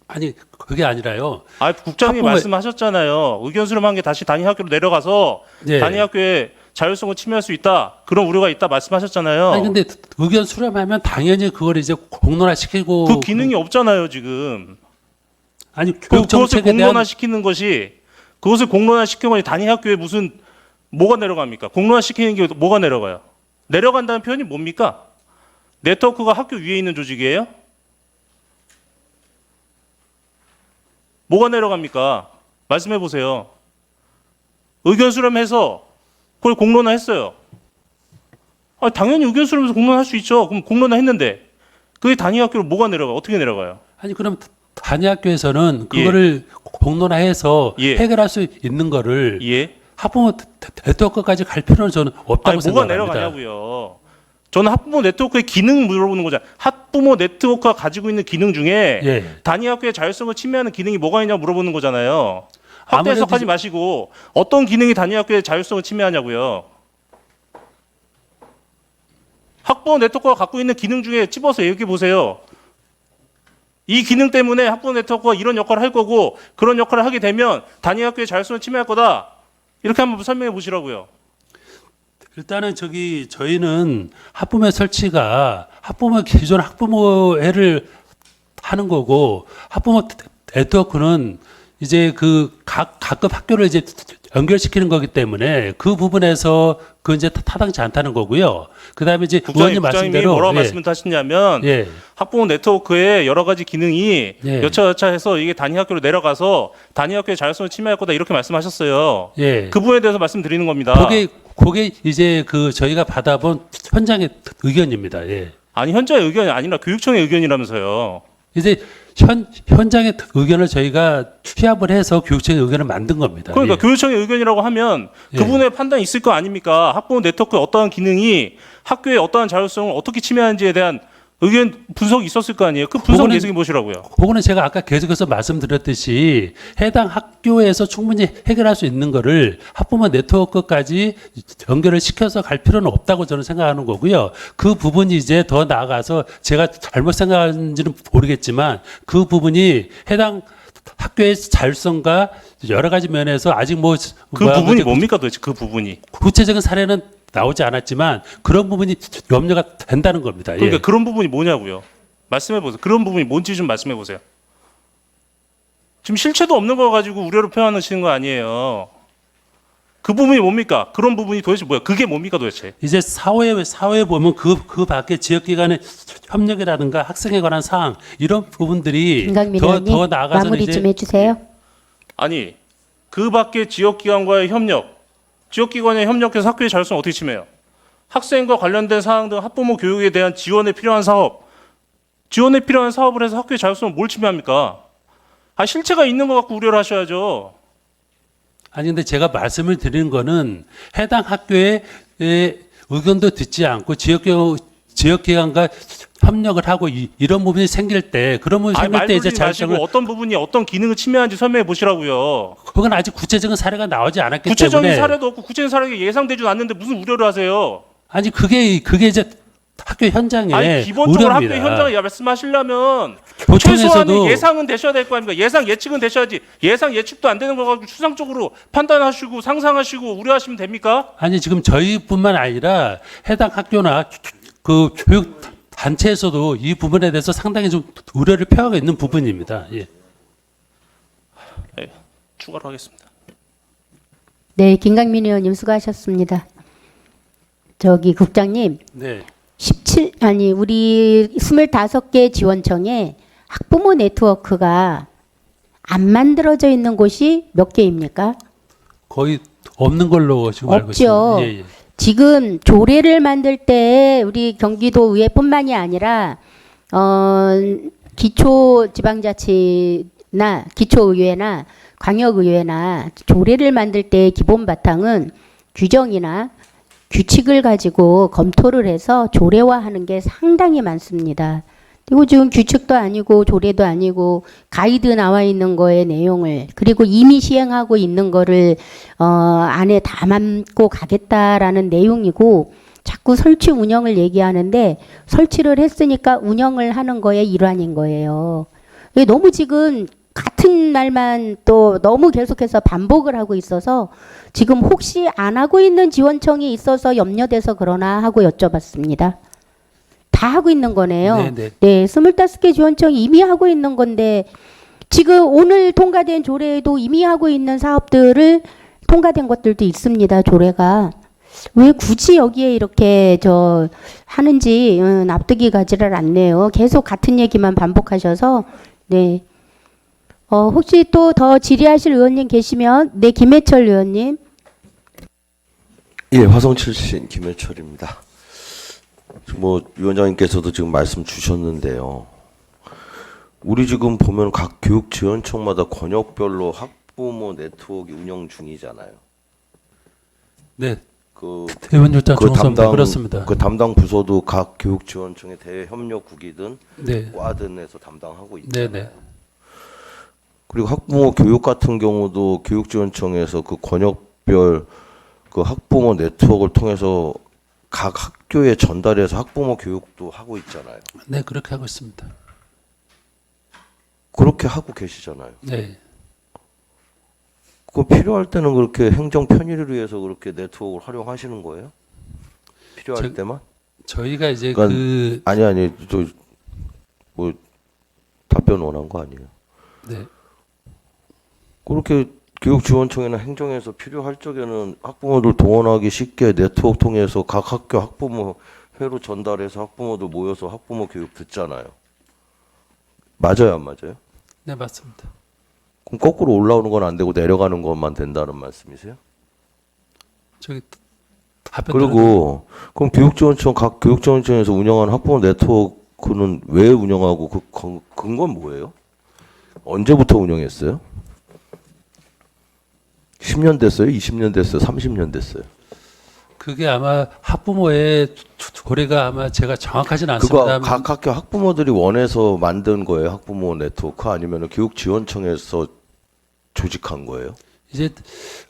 아니 그게 아니라요. 아, 국장님 학부모의- 말씀하셨잖아요. 의견 수렴한 게 다시 단위 학교로 내려가서 네. 단위 학교의 자율성을 침해할 수 있다. 그런 우려가 있다 말씀하셨잖아요. 아니 근데 의견 수렴하면 당연히 그걸 이제 공론화시키고 그 기능이 없잖아요, 지금. 아니 그것을 교육 정책에 대한 공론화시키는 것이 그것을 공론화시키는 것이 단위 학교에 무슨 뭐가 내려갑니까? 공론화시키는 게 뭐가 내려가요? 내려간다는 표현이 뭡니까? 네트워크가 학교 위에 있는 조직이에요? 뭐가 내려갑니까? 말씀해 보세요. 의견 수렴해서 그걸 공론화했어요. 아, 당연히 의견 수렴해서 공론화할 수 있죠. 그럼 공론화했는데 그게 단위 학교로 뭐가 내려가? 어떻게 내려가요? 아니 그럼 단위 학교에서는 그거를 공론화해서 예. 해결할 수 있는 거를 예. 학부모 네트워크까지 갈 필요는 저는 없다고 아니, 뭐가 생각합니다. 내려가냐고요. 저는 학부모 네트워크의 기능 물어보는 거잖아요. 학부모 네트워크가 가지고 있는 기능 중에 예. 단위 학교의 자율성을 침해하는 기능이 뭐가 있냐고 물어보는 거잖아요. 확대 아무래도 해석하지 마시고 어떤 기능이 단위 학교의 자율성을 침해하냐고요. 학부모 네트워크가 갖고 있는 기능 중에 집어서 얘기해 보세요. 이 기능 때문에 학부모 네트워크가 이런 역할을 할 거고 그런 역할을 하게 되면 단위 학교의 자율성을 침해할 거다. 이렇게 한번 설명해 보시라고요. 일단은 저희는 학부모 설치가 기존 학부모회를 하는 거고 학부모 네트워크는 이제 그 각급 학교를 이제 연결시키는 거기 때문에 그 부분에서 그 이제 타당치 않다는 거고요. 그다음에 이제 의원님 국장님이 말씀대로 뭐라고 예, 말씀하셨냐면 예, 학부모 네트워크의 여러 가지 기능이 예. 여차여차해서 이게 단위 학교로 내려가서 단위 학교의 자율성을 침해할 거다 이렇게 말씀하셨어요. 예. 그 부분에 대해서 말씀드리는 겁니다. 그게 이제 그 저희가 받아본 현장의 의견입니다. 예. 아니 현장의 의견이 아니라 교육청의 의견이라면서요. 이제 현장의 의견을 저희가 취합을 해서 교육청의 의견을 만든 겁니다. 그러니까 예. 교육청의 의견이라고 하면 예. 그분의 판단이 있을 거 아닙니까? 학부모 네트워크의 어떠한 기능이 학교의 어떠한 자율성을 어떻게 침해하는지에 대한 의견 분석이 있었을 거 아니에요. 그 분석 그거는- 예측해 보시라고요. 그거는 제가 아까 계속해서 말씀드렸듯이 해당 학교에서 충분히 해결할 수 있는 거를 학부모 네트워크까지 연결을 시켜서 갈 필요는 없다고 저는 생각하는 거고요. 그 부분이 이제 더 나아가서 제가 잘못 생각하는지는 모르겠지만 그 부분이 해당 학교의 자율성과 여러 가지 면에서 아직 그 부분이 뭡니까 도대체 그 부분이. 구체적인 사례는 나오지 않았지만 그런 부분이 염려가 된다는 겁니다. 그러니까 예. 그런 부분이 뭐냐고요. 말씀해 보세요. 그런 부분이 뭔지 좀 말씀해 보세요. 지금 실체도 없는 거 가지고 우려를 표현하시는 거 아니에요. 그 부분이 뭡니까? 그런 부분이 도대체 뭐야? 그게 뭡니까 도대체? 이제 사회에 보면 그 밖에 지역기관의 협력이라든가 학생에 관한 사항 이런 부분들이 김강민 더 의원님 나아가서 마무리 이제 좀 해주세요. 아니 그 밖에 지역기관과의 협력, 지역기관의 협력해서 학교의 자율성 어떻게 침해요? 학생과 관련된 사항 등 학부모 교육에 대한 지원에 필요한 사업을 해서 학교의 자율성을 뭘 침해합니까? 아 실체가 있는 거 갖고 우려를 하셔야죠. 아니 근데 제가 말씀을 드리는 거는 해당 학교의 의견도 듣지 않고 지역기관과 협력을 하고 이런 부분이 생길 때 그런 부분이 아니 생길 말 때 이제 돌리지 마시고 자율성을 어떤 부분이 어떤 기능을 침해하는지 설명해 보시라고요. 그건 아직 구체적인 사례가 나오지 않았기 구체적인 때문에 사례도 없고 구체적인 사례가 예상되지도 않는데 무슨 우려를 하세요? 아니 그게 이제 학교 현장에 아니 기본적으로 우려입니다. 학교 현장에 말씀하시려면 교통에서도 최소한의 예상은 되셔야 될 거 아닙니까? 예상 예측은 되셔야지. 예상 예측도 안 되는 거 가지고 추상적으로 판단하시고 상상하시고 우려하시면 됩니까? 아니 지금 저희뿐만 아니라 해당 학교나 그 교육 단체에서도 이 부분에 대해서 상당히 좀 우려를 표하고 있는 부분입니다. 예. 네, 추가로 하겠습니다. 네, 김강민 의원님 수고하셨습니다. 국장님, 네. 우리 25개 지원청에 학부모 네트워크가 안 만들어져 있는 곳이 몇 개입니까? 거의 없는 걸로 지금 알고 없죠. 있습니다. 예, 예. 지금 조례를 만들 때 우리 경기도 의회뿐만이 아니라 기초지방자치나 기초의회나 광역의회나 조례를 만들 때 기본 바탕은 규정이나 규칙을 가지고 검토를 해서 조례화하는 게 상당히 많습니다. 그리고 지금 규칙도 아니고 조례도 아니고 가이드 나와 있는 거의 내용을 그리고 이미 시행하고 있는 거를 안에 담고 가겠다라는 내용이고 자꾸 설치 운영을 얘기하는데 설치를 했으니까 운영을 하는 거의 일환인 거예요. 이게 너무 지금 같은 말만 또 너무 계속해서 반복을 하고 있어서 지금 혹시 안 하고 있는 지원청이 있어서 염려돼서 그러나 하고 여쭤봤습니다. 다 하고 있는 거네요. 네네. 네, 25개 지원청이 이미 하고 있는 건데 지금 오늘 통과된 조례에도 이미 하고 있는 사업들을 통과된 것들도 있습니다. 조례가. 왜 굳이 여기에 이렇게 하는지 납득이 가지를 않네요. 계속 같은 얘기만 반복하셔서 네. 혹시 또 더 질의하실 의원님 계시면 네, 김해철 의원님. 예, 화성 출신 김해철입니다. 위원장님께서도 지금 말씀 주셨는데요. 우리 지금 보면 각 교육 지원청마다 권역별로 학부모 네트워크 운영 중이잖아요. 네. 그 그렇습니다. 그 담당 부서도 각 교육 지원청의 대외 협력국이든 네. 과든에서 담당하고 있잖아요. 네네. 그리고 학부모 교육 같은 경우도 교육지원청에서 그 권역별 그 학부모 네트워크를 통해서 각 학교에 전달해서 학부모 교육도 하고 있잖아요. 네, 그렇게 하고 있습니다. 그렇게 하고 계시잖아요. 네. 그 필요할 때는 그렇게 행정 편의를 위해서 그렇게 네트워크를 활용하시는 거예요? 필요할 때만? 저희가 이제 그러니까 아니 저 뭐 답변 원한 거 아니에요? 네. 그렇게 교육지원청이나 행정에서 필요할 적에는 학부모들 동원하기 쉽게 네트워크 통해서 각 학교 학부모 회로 전달해서 학부모들 모여서 학부모 교육 듣잖아요. 맞아요, 안 맞아요? 네, 맞습니다. 그럼 거꾸로 올라오는 건 안 되고 내려가는 것만 된다는 말씀이세요? 저기 답변 그리고 그럼 교육지원청 각 교육지원청에서 운영하는 학부모 네트워크는 왜 운영하고 그 근거는 뭐예요? 언제부터 운영했어요? 10년 됐어요? 20년 됐어요? 30년 됐어요? 그게 아마 학부모의 고래가 아마 제가 정확하지는 그거 않습니다. 각 학교 학부모들이 원해서 만든 거예요? 학부모 네트워크 아니면 교육지원청에서 조직한 거예요? 이제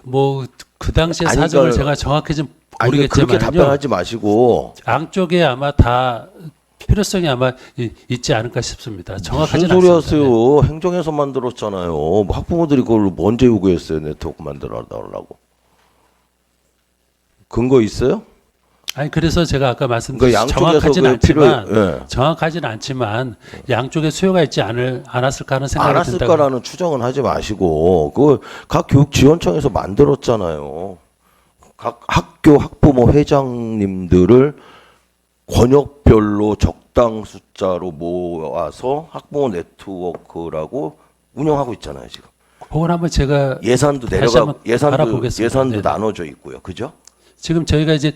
뭐 그 당시의 아니, 사정을 그러니까- 제가 정확히 좀 아니 그렇게 모르겠지만요. 답변하지 마시고 양쪽에 아마 다 필요성이 아마 있지 않을까 싶습니다. 무슨 정확하지는 소리 않습니다. 하세요? 행정에서 만들었잖아요. 뭐 학부모들이 그걸 언제 요구했어요? 네트워크 만들어 달라고. 근거 있어요? 아니 그래서 제가 아까 말씀드린 그러니까 양쪽에서 정확하지는 그 필요- 않지만 예. 정확하지는 않지만 양쪽에 수요가 있지 않았을까 하는 생각이 든다고. 알았을까라는 추정은 하지 마시고 그 각 교육지원청에서 만들었잖아요. 각 학교 학부모 회장님들을 권역별로 적당 숫자로 모아서 학부모 네트워크라고 운영하고 있잖아요 지금. 그걸 한번 제가 예산도 다시 내려가 한번 알아보겠습니다. 예산도 네. 나눠져 있고요, 그죠? 지금 저희가 이제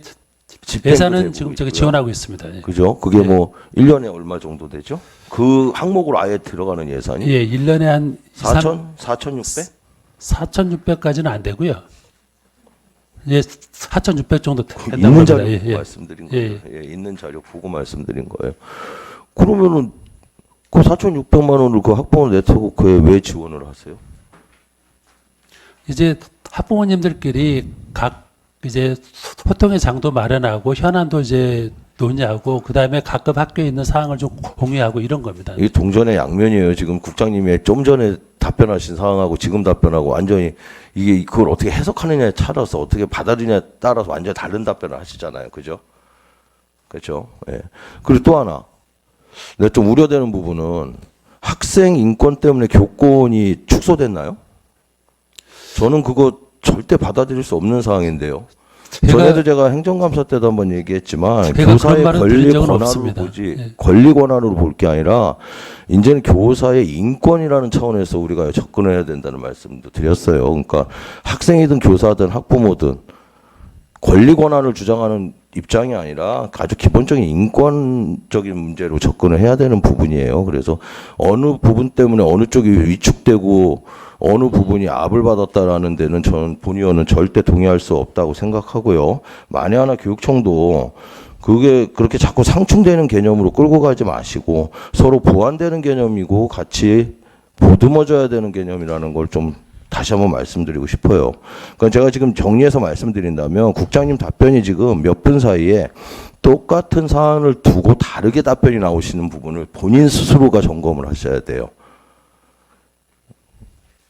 집행도 예산은 되고 지금 저기 있고요. 지원하고 있습니다. 예. 그죠? 그게 예. 뭐 1년에 얼마 정도 되죠? 그 항목으로 아예 들어가는 예산이 예, 1년에 한 4,600? 4,600까지는 안 되고요. 예, 4,600 정도 된다고 있는 합니다. 자료 예, 보고 예. 말씀드린 예, 거예요. 예, 있는 자료 보고 말씀드린 거예요. 그러면은 그 4,600만 원을 그 학부모 네트워크에 왜 지원을 하세요? 이제 학부모님들끼리 각 이제 소통의 장도 마련하고 현안도 이제 논의하고 그다음에 각급 학교에 있는 사항을 좀 공유하고 이런 겁니다. 이게 동전의 양면이에요. 지금 국장님이 좀 전에 답변하신 상황하고 지금 답변하고 완전히 이게 그걸 어떻게 해석하느냐에 따라서 어떻게 받아들이냐에 따라서 완전히 다른 답변을 하시잖아요. 그죠? 그렇죠? 예. 그리고 또 하나 내가 좀 우려되는 부분은 학생 인권 때문에 교권이 축소됐나요? 저는 그거 절대 받아들일 수 없는 상황인데요. 전에도 제가 행정감사 때도 한번 얘기했지만 제가 교사의 그런 말은 권리 드린 적은 권한으로 없습니다. 보지 예. 권리 권한으로 볼 게 아니라 이제는 교사의 인권이라는 차원에서 우리가 접근해야 된다는 말씀도 드렸어요. 그러니까 학생이든 교사든 학부모든 권리 권한을 주장하는 입장이 아니라 아주 기본적인 인권적인 문제로 접근을 해야 되는 부분이에요. 그래서 어느 부분 때문에 어느 쪽이 위축되고 어느 부분이 압을 받았다라는 데는 저는 본의원은 절대 동의할 수 없다고 생각하고요. 만에 하나 교육청도 그게 그렇게 자꾸 상충되는 개념으로 끌고 가지 마시고 서로 보완되는 개념이고 같이 보듬어줘야 되는 개념이라는 걸 좀 다시 한번 말씀드리고 싶어요. 그러니까 제가 지금 정리해서 말씀드린다면 국장님 답변이 지금 몇 분 사이에 똑같은 사안을 두고 다르게 답변이 나오시는 부분을 본인 스스로가 점검을 하셔야 돼요.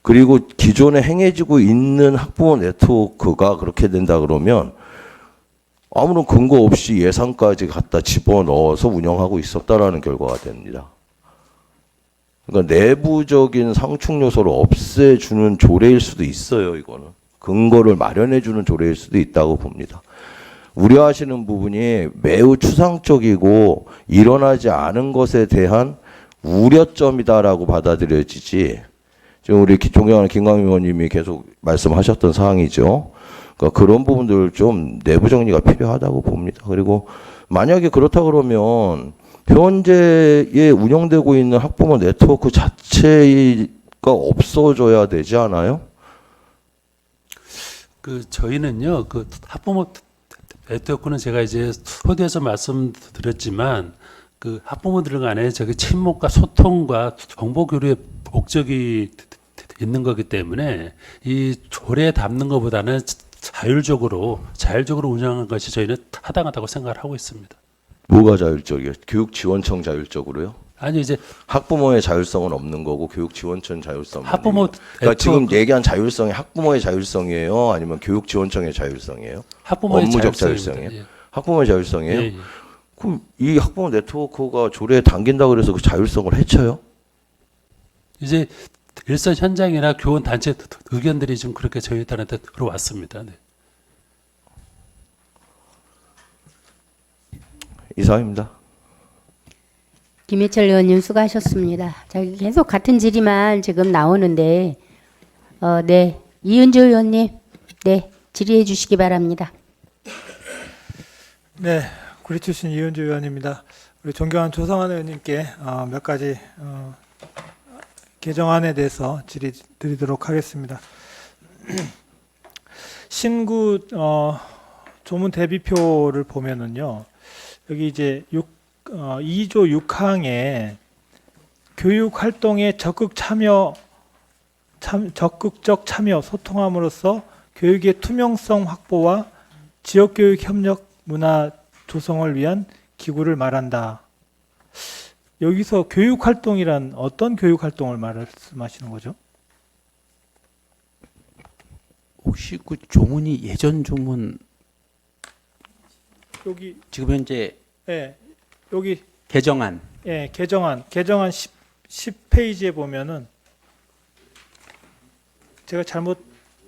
그리고 기존에 행해지고 있는 학부모 네트워크가 그렇게 된다 그러면 아무런 근거 없이 예산까지 갖다 집어넣어서 운영하고 있었다라는 결과가 됩니다. 그러니까 내부적인 상충 요소를 없애주는 조례일 수도 있어요. 이거는 근거를 마련해주는 조례일 수도 있다고 봅니다. 우려하시는 부분이 매우 추상적이고 일어나지 않은 것에 대한 우려점이다라고 받아들여지지. 지금 우리 존경하는 김광민 의원님이 계속 말씀하셨던 사항이죠. 그러니까 그런 부분들 좀 내부 정리가 필요하다고 봅니다. 그리고 만약에 그렇다 그러면 현재에 운영되고 있는 학부모 네트워크 자체가 없어져야 되지 않아요? 그 저희는요, 그 학부모 네트워크는 제가 이제 소대에서 말씀드렸지만 그 학부모들 간에 저기 친목과 소통과 정보 교류의 목적이 있는 거기 때문에 이 조례에 담는 것보다는 자율적으로 운영하는 것이 저희는 타당하다고 생각을 하고 있습니다. 뭐가 자율적이에요? 교육지원청 자율적으로요? 아니 이제 학부모의 자율성은 없는 거고 교육지원청 자율성. 학부모 그러니까 지금 네트워크- 얘기한 자율성이 학부모의 자율성이에요? 아니면 교육지원청의 자율성이에요? 학부모의 업무적 자율성입니다. 자율성이에요? 학부모의 자율성이에요? 예, 예. 그럼 이 학부모 네트워크가 조례에 담긴다고 그래서 그 자율성을 해쳐요? 이제 일선 현장이나 교원 단체 의견들이 좀 그렇게 저희들한테 들어왔습니다. 네. 이상입니다. 김해철 의원님 수고하셨습니다. 자, 계속 같은 질의만 지금 나오는데, 네, 이은주 의원님, 네, 질의해 주시기 바랍니다. 네, 구리 출신 이은주 의원입니다. 우리 존경한 조성환 의원님께 몇 가지 개정안에 대해서 질의 드리도록 하겠습니다. 신구 조문 대비표를 보면은요, 여기 이제 2조 6항에 교육 활동에 적극적 참여, 소통함으로써 교육의 투명성 확보와 지역교육 협력 문화 조성을 위한 기구를 말한다. 여기서 교육 활동이란 어떤 교육 활동을 말씀하시는 거죠? 혹시 그 조문이 예전 조문 여기 지금 현재 여기 개정안 개정안 10페이지에 보면은 제가 잘못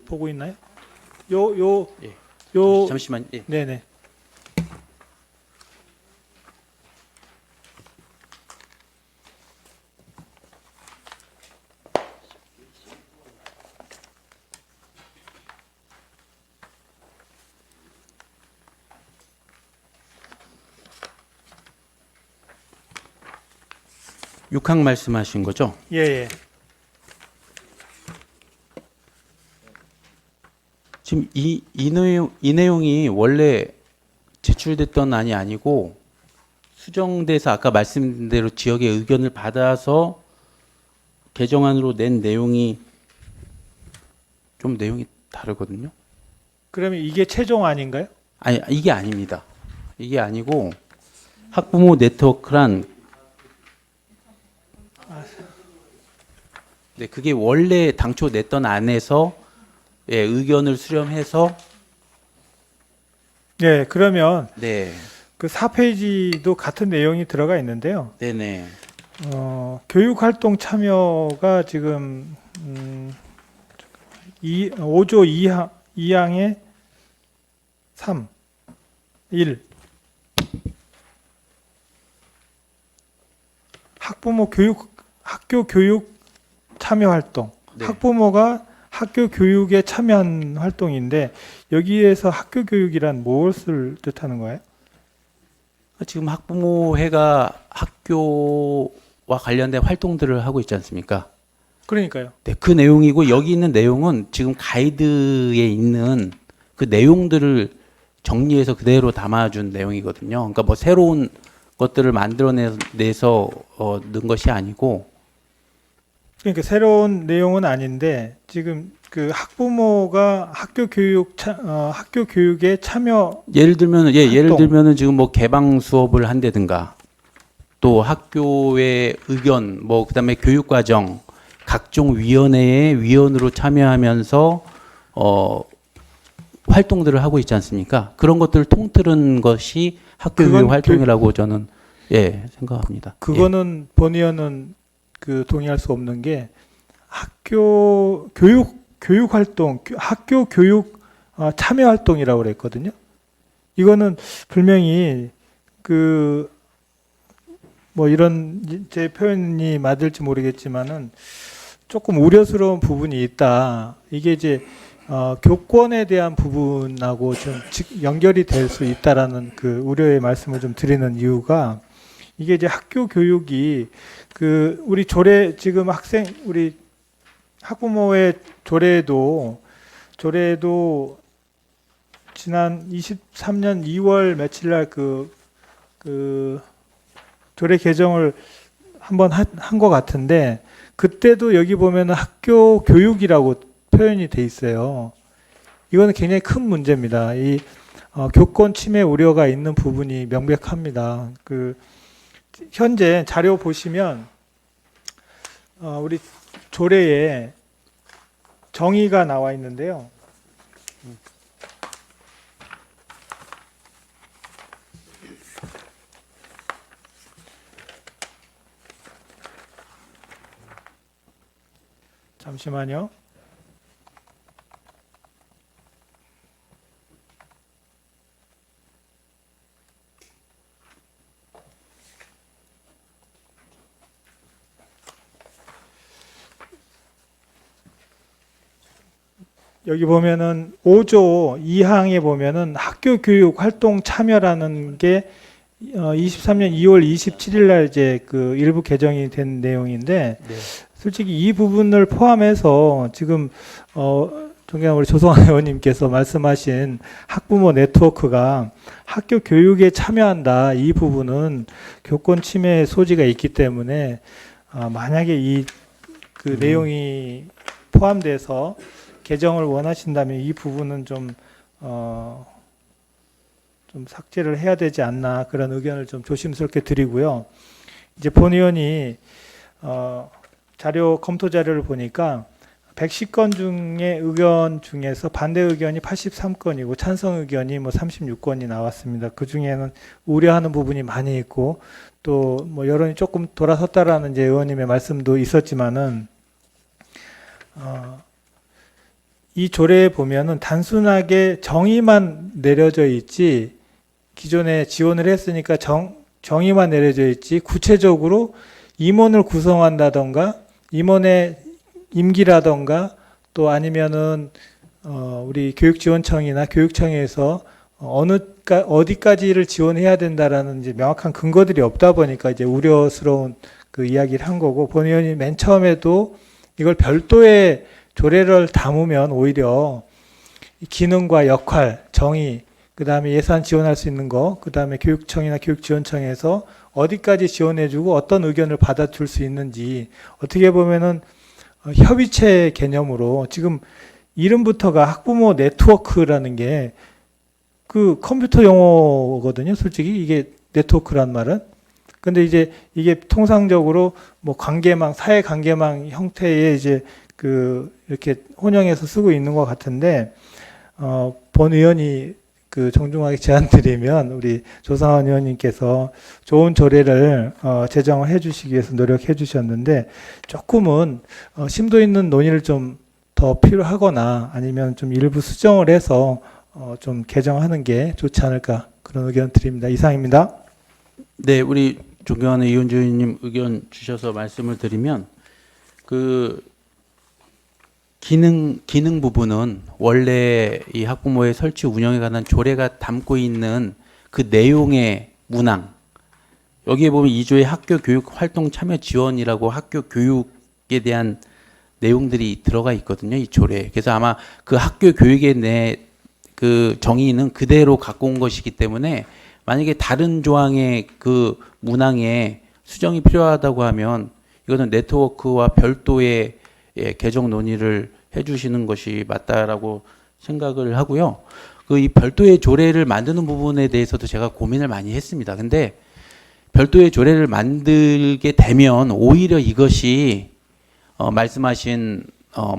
보고 있나요? 요 잠시만 예. 네네. 육항 말씀하신 거죠? 예. 지금 이 내용이 원래 제출됐던 안이 아니고 수정돼서 아까 말씀드린 대로 지역의 의견을 받아서 개정안으로 낸 내용이 좀 내용이 다르거든요. 그러면 이게 최종 아닌가요? 아니 이게 아닙니다. 이게 아니고 학부모 네트워크란 네, 그게 원래 당초 냈던 안에서 예, 의견을 수렴해서 네, 그러면 네, 그 4페이지도 같은 내용이 들어가 있는데요. 네네. 교육 활동 참여가 지금 5조 2항의 3, 1 학교 교육 참여 활동. 네. 학부모가 학교 교육에 참여한 활동인데 여기에서 학교 교육이란 무엇을 뜻하는 거예요? 지금 학부모회가 학교와 관련된 활동들을 하고 있지 않습니까? 그러니까요. 네, 그 내용이고 여기 있는 내용은 지금 가이드에 있는 그 내용들을 정리해서 그대로 담아준 내용이거든요. 그러니까 뭐 새로운 것들을 만들어내서 넣은 것이 아니고 그러니까 새로운 내용은 아닌데 지금 그 학부모가 학교 교육에 참여 예를 활동. 들면은 지금 뭐 개방 수업을 한다든가 또 학교의 의견 뭐 그다음에 교육 과정 각종 위원회의 위원으로 참여하면서 활동들을 하고 있지 않습니까? 그런 것들을 통틀은 것이 학교 그건 교육 활동이라고 저는 생각합니다. 그거는 본 의원은 그 동의할 수 없는 게 학교 교육 활동, 학교 교육 참여 활동이라고 그랬거든요. 이거는 분명히 그 뭐 이런 제 표현이 맞을지 모르겠지만은 조금 우려스러운 부분이 있다. 이게 이제 교권에 대한 부분하고 좀 연결이 될 수 있다라는 그 우려의 말씀을 좀 드리는 이유가 이게 이제 학교 교육이 그 우리 조례 지금 우리 학부모의 조례도 지난 23년 2월 며칠 날 그 조례 개정을 한번 한 것 같은데 그때도 여기 보면은 학교 교육이라고 표현이 돼 있어요. 이거는 굉장히 큰 문제입니다. 이 교권 침해 우려가 있는 부분이 명백합니다. 그 현재 자료 보시면 우리 조례에 정의가 나와 있는데요. 잠시만요. 여기 보면은 5조 2항에 보면은 학교 교육 활동 참여라는 게 23년 2월 27일 날 이제 그 일부 개정이 된 내용인데 네. 솔직히 이 부분을 포함해서 지금 존경하는 우리 조성환 의원님께서 말씀하신 학부모 네트워크가 학교 교육에 참여한다. 이 부분은 교권 침해 소지가 있기 때문에 만약에 이 그 내용이 포함돼서 개정을 원하신다면 이 부분은 좀 삭제를 해야 되지 않나 그런 의견을 좀 조심스럽게 드리고요. 이제 본 의원이 검토 자료를 보니까 110건 중에 의견 중에서 반대 의견이 83건이고 찬성 의견이 뭐 36건이 나왔습니다. 그 중에는 우려하는 부분이 많이 있고 또 뭐 여론이 조금 돌아섰다라는 이제 의원님의 말씀도 있었지만은 이 조례에 보면은 단순하게 정의만 내려져 있지 기존에 지원을 했으니까 정의만 내려져 있지 구체적으로 임원을 구성한다던가 임원의 임기라던가 또 아니면은 우리 교육지원청이나 교육청에서 어디까지를 지원해야 된다라는 이제 명확한 근거들이 없다 보니까 이제 우려스러운 그 이야기를 한 거고 본 의원이 맨 처음에도 이걸 별도의 조례를 담으면 오히려 기능과 역할, 정의, 그 다음에 예산 지원할 수 있는 거, 그 다음에 교육청이나 교육지원청에서 어디까지 지원해주고 어떤 의견을 받아줄 수 있는지 어떻게 보면은 협의체 개념으로 지금 이름부터가 학부모 네트워크라는 게 그 컴퓨터 용어거든요. 솔직히 이게 네트워크란 말은. 근데 이제 이게 통상적으로 뭐 관계망, 사회 관계망 형태의 이제 그 이렇게 혼용해서 쓰고 있는 것 같은데 본 의원이 그 정중하게 제안드리면 우리 조상원 의원님께서 좋은 조례를 제정을 해주시기 위해서 노력해 주셨는데 조금은 심도 있는 논의를 좀 더 필요하거나 아니면 좀 일부 수정을 해서 좀 개정하는 게 좋지 않을까 그런 의견 드립니다. 이상입니다. 네, 우리 존경하는 이은주 의원님 의견 주셔서 말씀을 드리면 그 기능 부분은 원래 이 학부모의 설치 운영에 관한 조례가 담고 있는 그 내용의 문항 여기에 보면 2조의 학교 교육 활동 참여 지원이라고 학교 교육에 대한 내용들이 들어가 있거든요. 이 조례. 그래서 아마 그 학교 교육의 그 정의는 그대로 갖고 온 것이기 때문에 만약에 다른 조항의 그 문항에 수정이 필요하다고 하면 이거는 네트워크와 별도의 개정 논의를 해주시는 것이 맞다라고 생각을 하고요. 그 이 별도의 조례를 만드는 부분에 대해서도 제가 고민을 많이 했습니다. 근데 별도의 조례를 만들게 되면 오히려 이것이 말씀하신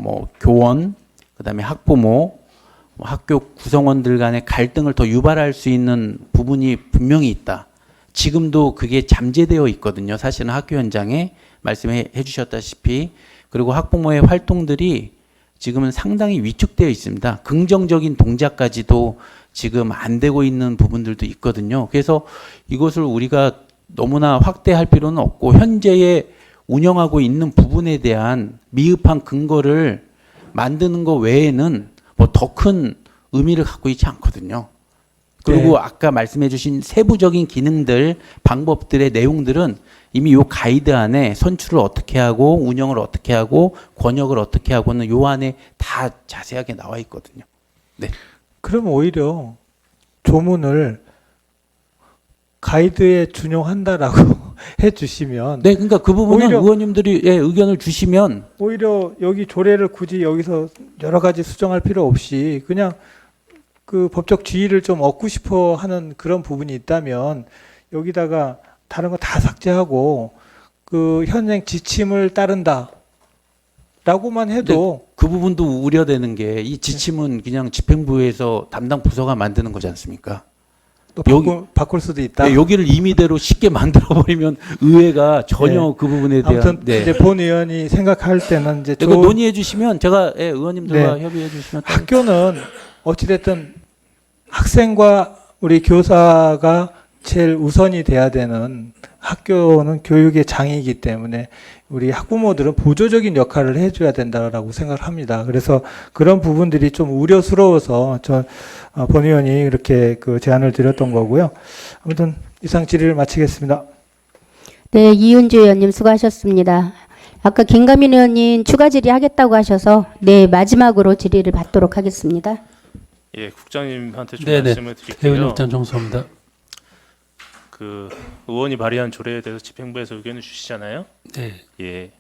뭐 교원, 그다음에 학부모, 학교 구성원들 간의 갈등을 더 유발할 수 있는 부분이 분명히 있다. 지금도 그게 잠재되어 있거든요. 사실은 학교 현장에 말씀해 주셨다시피 그리고 학부모의 활동들이 지금은 상당히 위축되어 있습니다. 긍정적인 동작까지도 지금 안 되고 있는 부분들도 있거든요. 그래서 이것을 우리가 너무나 확대할 필요는 없고 현재의 운영하고 있는 부분에 대한 미흡한 근거를 만드는 것 외에는 뭐 더 큰 의미를 갖고 있지 않거든요. 그리고 네. 아까 말씀해 주신 세부적인 기능들, 방법들의 내용들은 이미 요 가이드 안에 선출을 어떻게 하고 운영을 어떻게 하고 권역을 어떻게 하고는 요 안에 다 자세하게 나와 있거든요. 네. 그럼 오히려 조문을 가이드에 준용한다라고 해주시면 네, 그러니까 그 부분은 오히려- 의원님들이 예, 의견을 주시면 오히려 여기 조례를 굳이 여기서 여러 가지 수정할 필요 없이 그냥 그 법적 지위를 좀 얻고 싶어 하는 그런 부분이 있다면 여기다가 다른 거 다 삭제하고 그 현행 지침을 따른다라고만 해도 그 부분도 우려되는 게 이 지침은 그냥 집행부에서 담당 부서가 만드는 거지 않습니까? 또 여기- 바꿀 수도 있다. 네, 여기를 임의대로 쉽게 만들어 버리면 의회가 전혀 그 부분에 대한 아무튼 네. 이제 본 의원이 생각할 때는 이제 이거 논의해 주시면 제가 예, 의원님들과 협의해 주시면 또- 학교는 어찌됐든 학생과 우리 교사가 제일 우선이 돼야 되는 학교는 교육의 장이기 때문에 우리 학부모들은 보조적인 역할을 해줘야 된다라고 생각을 합니다. 그래서 그런 부분들이 좀 우려스러워서 본 의원이 이렇게 그 제안을 드렸던 거고요. 아무튼 이상 질의를 마치겠습니다. 네, 이윤주 의원님 수고하셨습니다. 아까 김가민 의원님 추가 질의하겠다고 하셔서 네, 마지막으로 질의를 받도록 하겠습니다. 예, 국장님한테 좀 네네. 말씀을 회원님 드릴게요. 입장 정수합니다. 그 의원이 발의한 조례에 대해서 집행부에서 의견을 주시잖아요. 네. 예.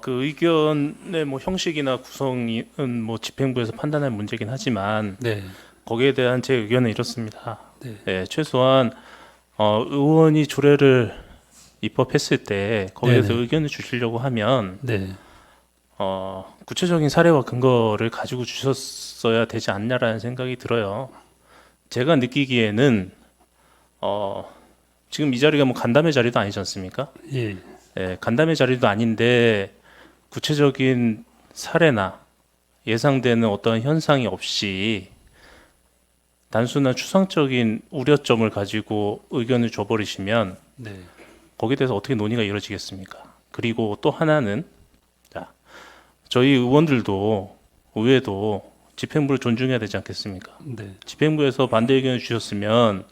그 의견의 뭐 형식이나 구성은 뭐 집행부에서 판단할 문제긴 하지만 네. 거기에 대한 제 의견은 이렇습니다. 네. 예, 최소한 의원이 조례를 입법했을 때 거기에 대해서 네네. 의견을 주시려고 하면 네. 구체적인 사례와 근거를 가지고 주셨어야 되지 않냐라는 생각이 들어요. 제가 느끼기에는 지금 이 자리가 뭐 간담회 자리도 아니지 않습니까? 예. 예, 간담회 자리도 아닌데 구체적인 사례나 예상되는 어떤 현상이 없이 단순한 추상적인 우려점을 가지고 의견을 줘버리시면 네. 거기에 대해서 어떻게 논의가 이루어지겠습니까? 그리고 또 하나는 자, 저희 의원들도 의회도 집행부를 존중해야 되지 않겠습니까? 네. 집행부에서 반대 의견을 주셨으면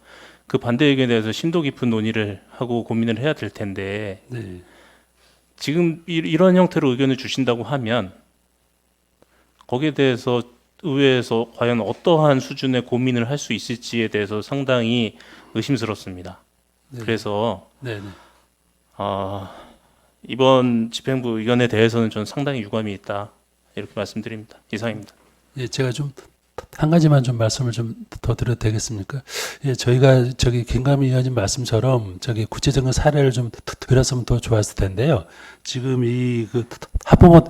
그 반대 의견에 대해서 심도 깊은 논의를 하고 고민을 해야 될 텐데 네. 지금 이런 형태로 의견을 주신다고 하면 거기에 대해서 의회에서 과연 어떠한 수준의 고민을 할 수 있을지에 대해서 상당히 의심스럽습니다. 네. 그래서 네. 네. 이번 집행부 의견에 대해서는 저는 상당히 유감이 있다 이렇게 말씀드립니다. 이상입니다. 예, 제가 좀 한 가지만 좀 말씀을 좀 더 드려도 되겠습니까? 예, 저희가 김가민 의원님 말씀처럼 구체적인 사례를 좀 드렸으면 더 좋았을 텐데요. 지금 이 그 학부모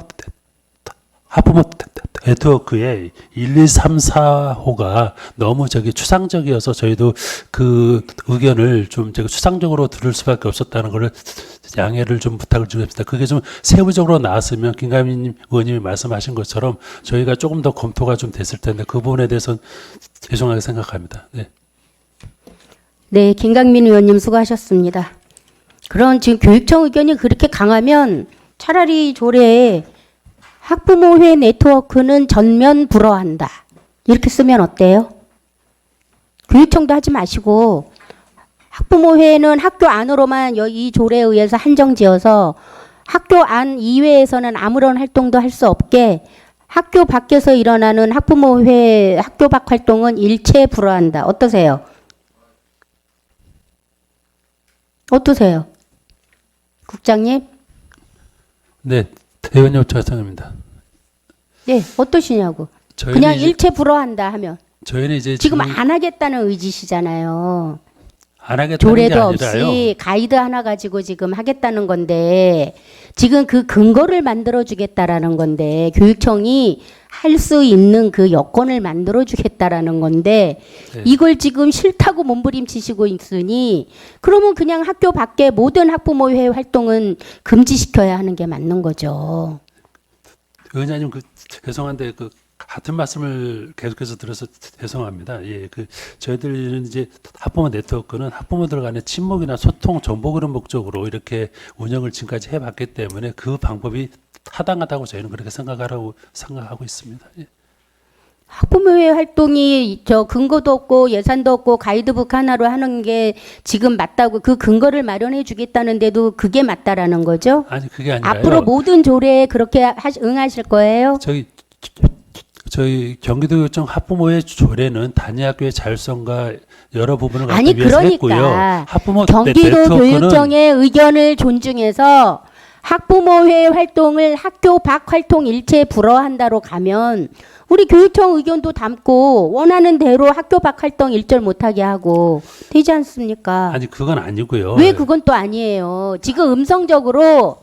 네트워크의 1, 2, 3, 4호가 너무 추상적이어서 저희도 그 의견을 좀 추상적으로 들을 수밖에 없었다는 것을 양해를 좀 부탁을 드립니다. 그게 좀 세부적으로 나왔으면 김가민 의원님이 말씀하신 것처럼 저희가 조금 더 검토가 좀 됐을 텐데 그 부분에 대해서는 죄송하게 생각합니다. 네. 네, 김강민 의원님 수고하셨습니다. 그런 지금 교육청 의견이 그렇게 강하면 차라리 조례에 학부모회 네트워크는 전면 불허한다. 이렇게 쓰면 어때요? 교육청도 하지 마시고 학부모회는 학교 안으로만 이 조례에 의해서 한정지어서 학교 안 이외에서는 아무런 활동도 할 수 없게 학교 밖에서 일어나는 학부모회 학교 밖 활동은 일체 불허한다. 어떠세요? 어떠세요? 국장님? 네, 의원님 죄송합니다. 네, 어떠시냐고. 저희는 그냥 이제- 일체 불허한다 하면 저희는 이제 지금 안 하겠다는 의지시잖아요. 안 하겠다는 게 조례도 아니라요. 없이 가이드 하나 가지고 지금 하겠다는 건데 지금 그 근거를 만들어 주겠다라는 건데 교육청이 할 수 있는 그 여건을 만들어 주겠다라는 건데 네. 이걸 지금 싫다고 몸부림치시고 있으니 그러면 그냥 학교 밖에 모든 학부모회 활동은 금지시켜야 하는 게 맞는 거죠. 의원님 죄송한데 같은 말씀을 계속해서 들어서 죄송합니다. 예, 저희들은 이제 학부모 네트워크는 학부모들 간의 친목이나 소통, 정보 그런 목적으로 이렇게 운영을 지금까지 해봤기 때문에 그 방법이 타당하다고 저희는 그렇게 생각하고 있습니다. 예. 학부모회 활동이 근거도 없고 예산도 없고 가이드북 하나로 하는 게 지금 맞다고 그 근거를 마련해 주겠다는데도 그게 맞다라는 거죠? 아니 그게 아니라요. 앞으로 모든 조례에 그렇게 응하실 거예요? 저희 경기도교육청 학부모의 조례는 단위학교의 자율성과 여러 부분을 갖다 아니 위해서 했고요. 그러니까 학부모 경기도 네트워크는 교육청의 의견을 존중해서 학부모회 활동을 학교 밖 활동 일체 불허한다로 가면 우리 교육청 의견도 담고 원하는 대로 학교 밖 활동 일절 못하게 하고 되지 않습니까? 아니 그건 아니고요. 왜 그건 또 아니에요. 지금 음성적으로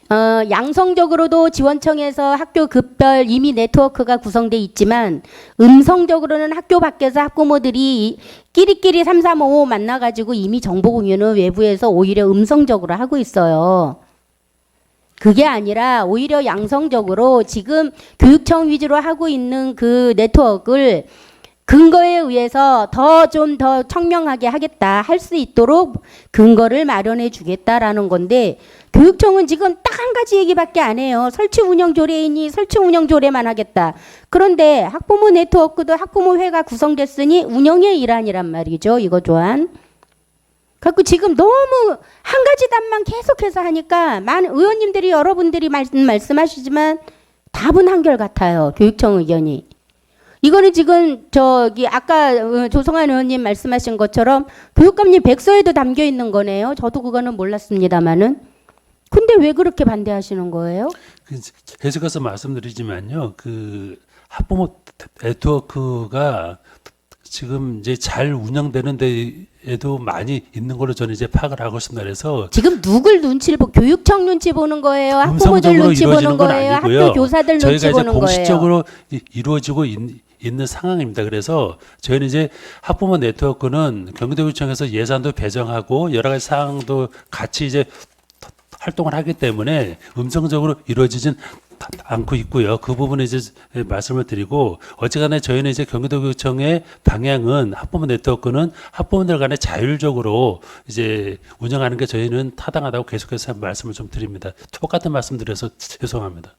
양성적으로도 지원청에서 학교 급별 이미 네트워크가 구성돼 있지만 음성적으로는 학교 밖에서 학부모들이 끼리끼리 3355 만나가지고 이미 정보 공유는 외부에서 오히려 음성적으로 하고 있어요. 그게 아니라 오히려 양성적으로 지금 교육청 위주로 하고 있는 그 네트워크를 근거에 의해서 좀 더 청명하게 하겠다 할 수 있도록 근거를 마련해 주겠다라는 건데 교육청은 지금 딱 한 가지 얘기밖에 안 해요. 설치 운영 조례이니 설치 운영 조례만 하겠다. 그런데 학부모 네트워크도 학부모회가 구성됐으니 운영의 일환이란 말이죠. 이거 또한. 갖고 지금 너무 한 가지 답만 계속해서 하니까 많은 의원님들이 여러분들이 말씀하시지만 답은 한결같아요. 교육청 의견이. 이거는 지금 아까 조성환 의원님 말씀하신 것처럼 교육감님 백서에도 담겨 있는 거네요. 저도 그거는 몰랐습니다만은. 근데 왜 그렇게 반대하시는 거예요? 계속해서 말씀드리지만요. 그 학부모 네트워크가 지금 이제 잘 운영되는 데에도 많이 있는 걸로 저는 이제 파악을 하고 있습니다. 그래서 지금 누굴 눈치를 교육청 눈치 보는 거예요? 학부모들 음성적으로 눈치 보는 이루어지는 건 거예요? 아니고요. 학교 교사들 눈치 저희가 이제 보는 거예요? 공식적으로 이루어지고 있는 상황입니다. 그래서 저희는 이제 학부모 네트워크는 경기도교육청에서 예산도 배정하고 여러 가지 사항도 같이 이제 활동을 하기 때문에 음성적으로 이루어지진 않고 있고요. 그 부분에 이제 말씀을 드리고 어쨌거나 저희는 이제 경기도교육청의 방향은 학부모 네트워크는 학부모들 간에 자율적으로 이제 운영하는 게 저희는 타당하다고 계속해서 말씀을 좀 드립니다. 똑같은 말씀 드려서 죄송합니다.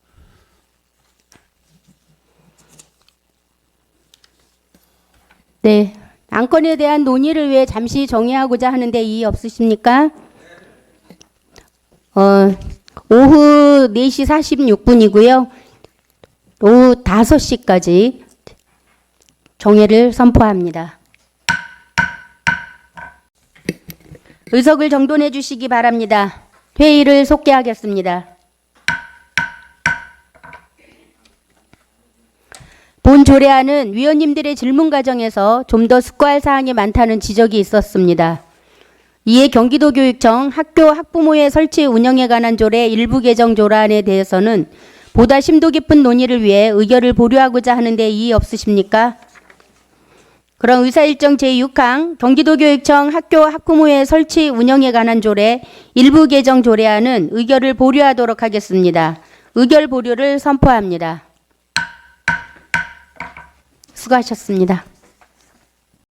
네. 안건에 대한 논의를 위해 잠시 정의하고자 하는데 이의 없으십니까? 오후 4시 46분이고요. 오후 5시까지 정회를 선포합니다. 의석을 정돈해 주시기 바랍니다. 회의를 속개하겠습니다. 본 조례안은 위원님들의 질문 과정에서 좀 더 숙고할 사항이 많다는 지적이 있었습니다. 이에 경기도교육청 학교 학부모회 설치 운영에 관한 조례 일부 개정 조례안에 대해서는 보다 심도 깊은 논의를 위해 의결을 보류하고자 하는데 이의 없으십니까? 그럼 의사일정 제6항 경기도교육청 학교 학부모회 설치 운영에 관한 조례 일부 개정 조례안은 의결을 보류하도록 하겠습니다. 의결 보류를 선포합니다. 수고하셨습니다.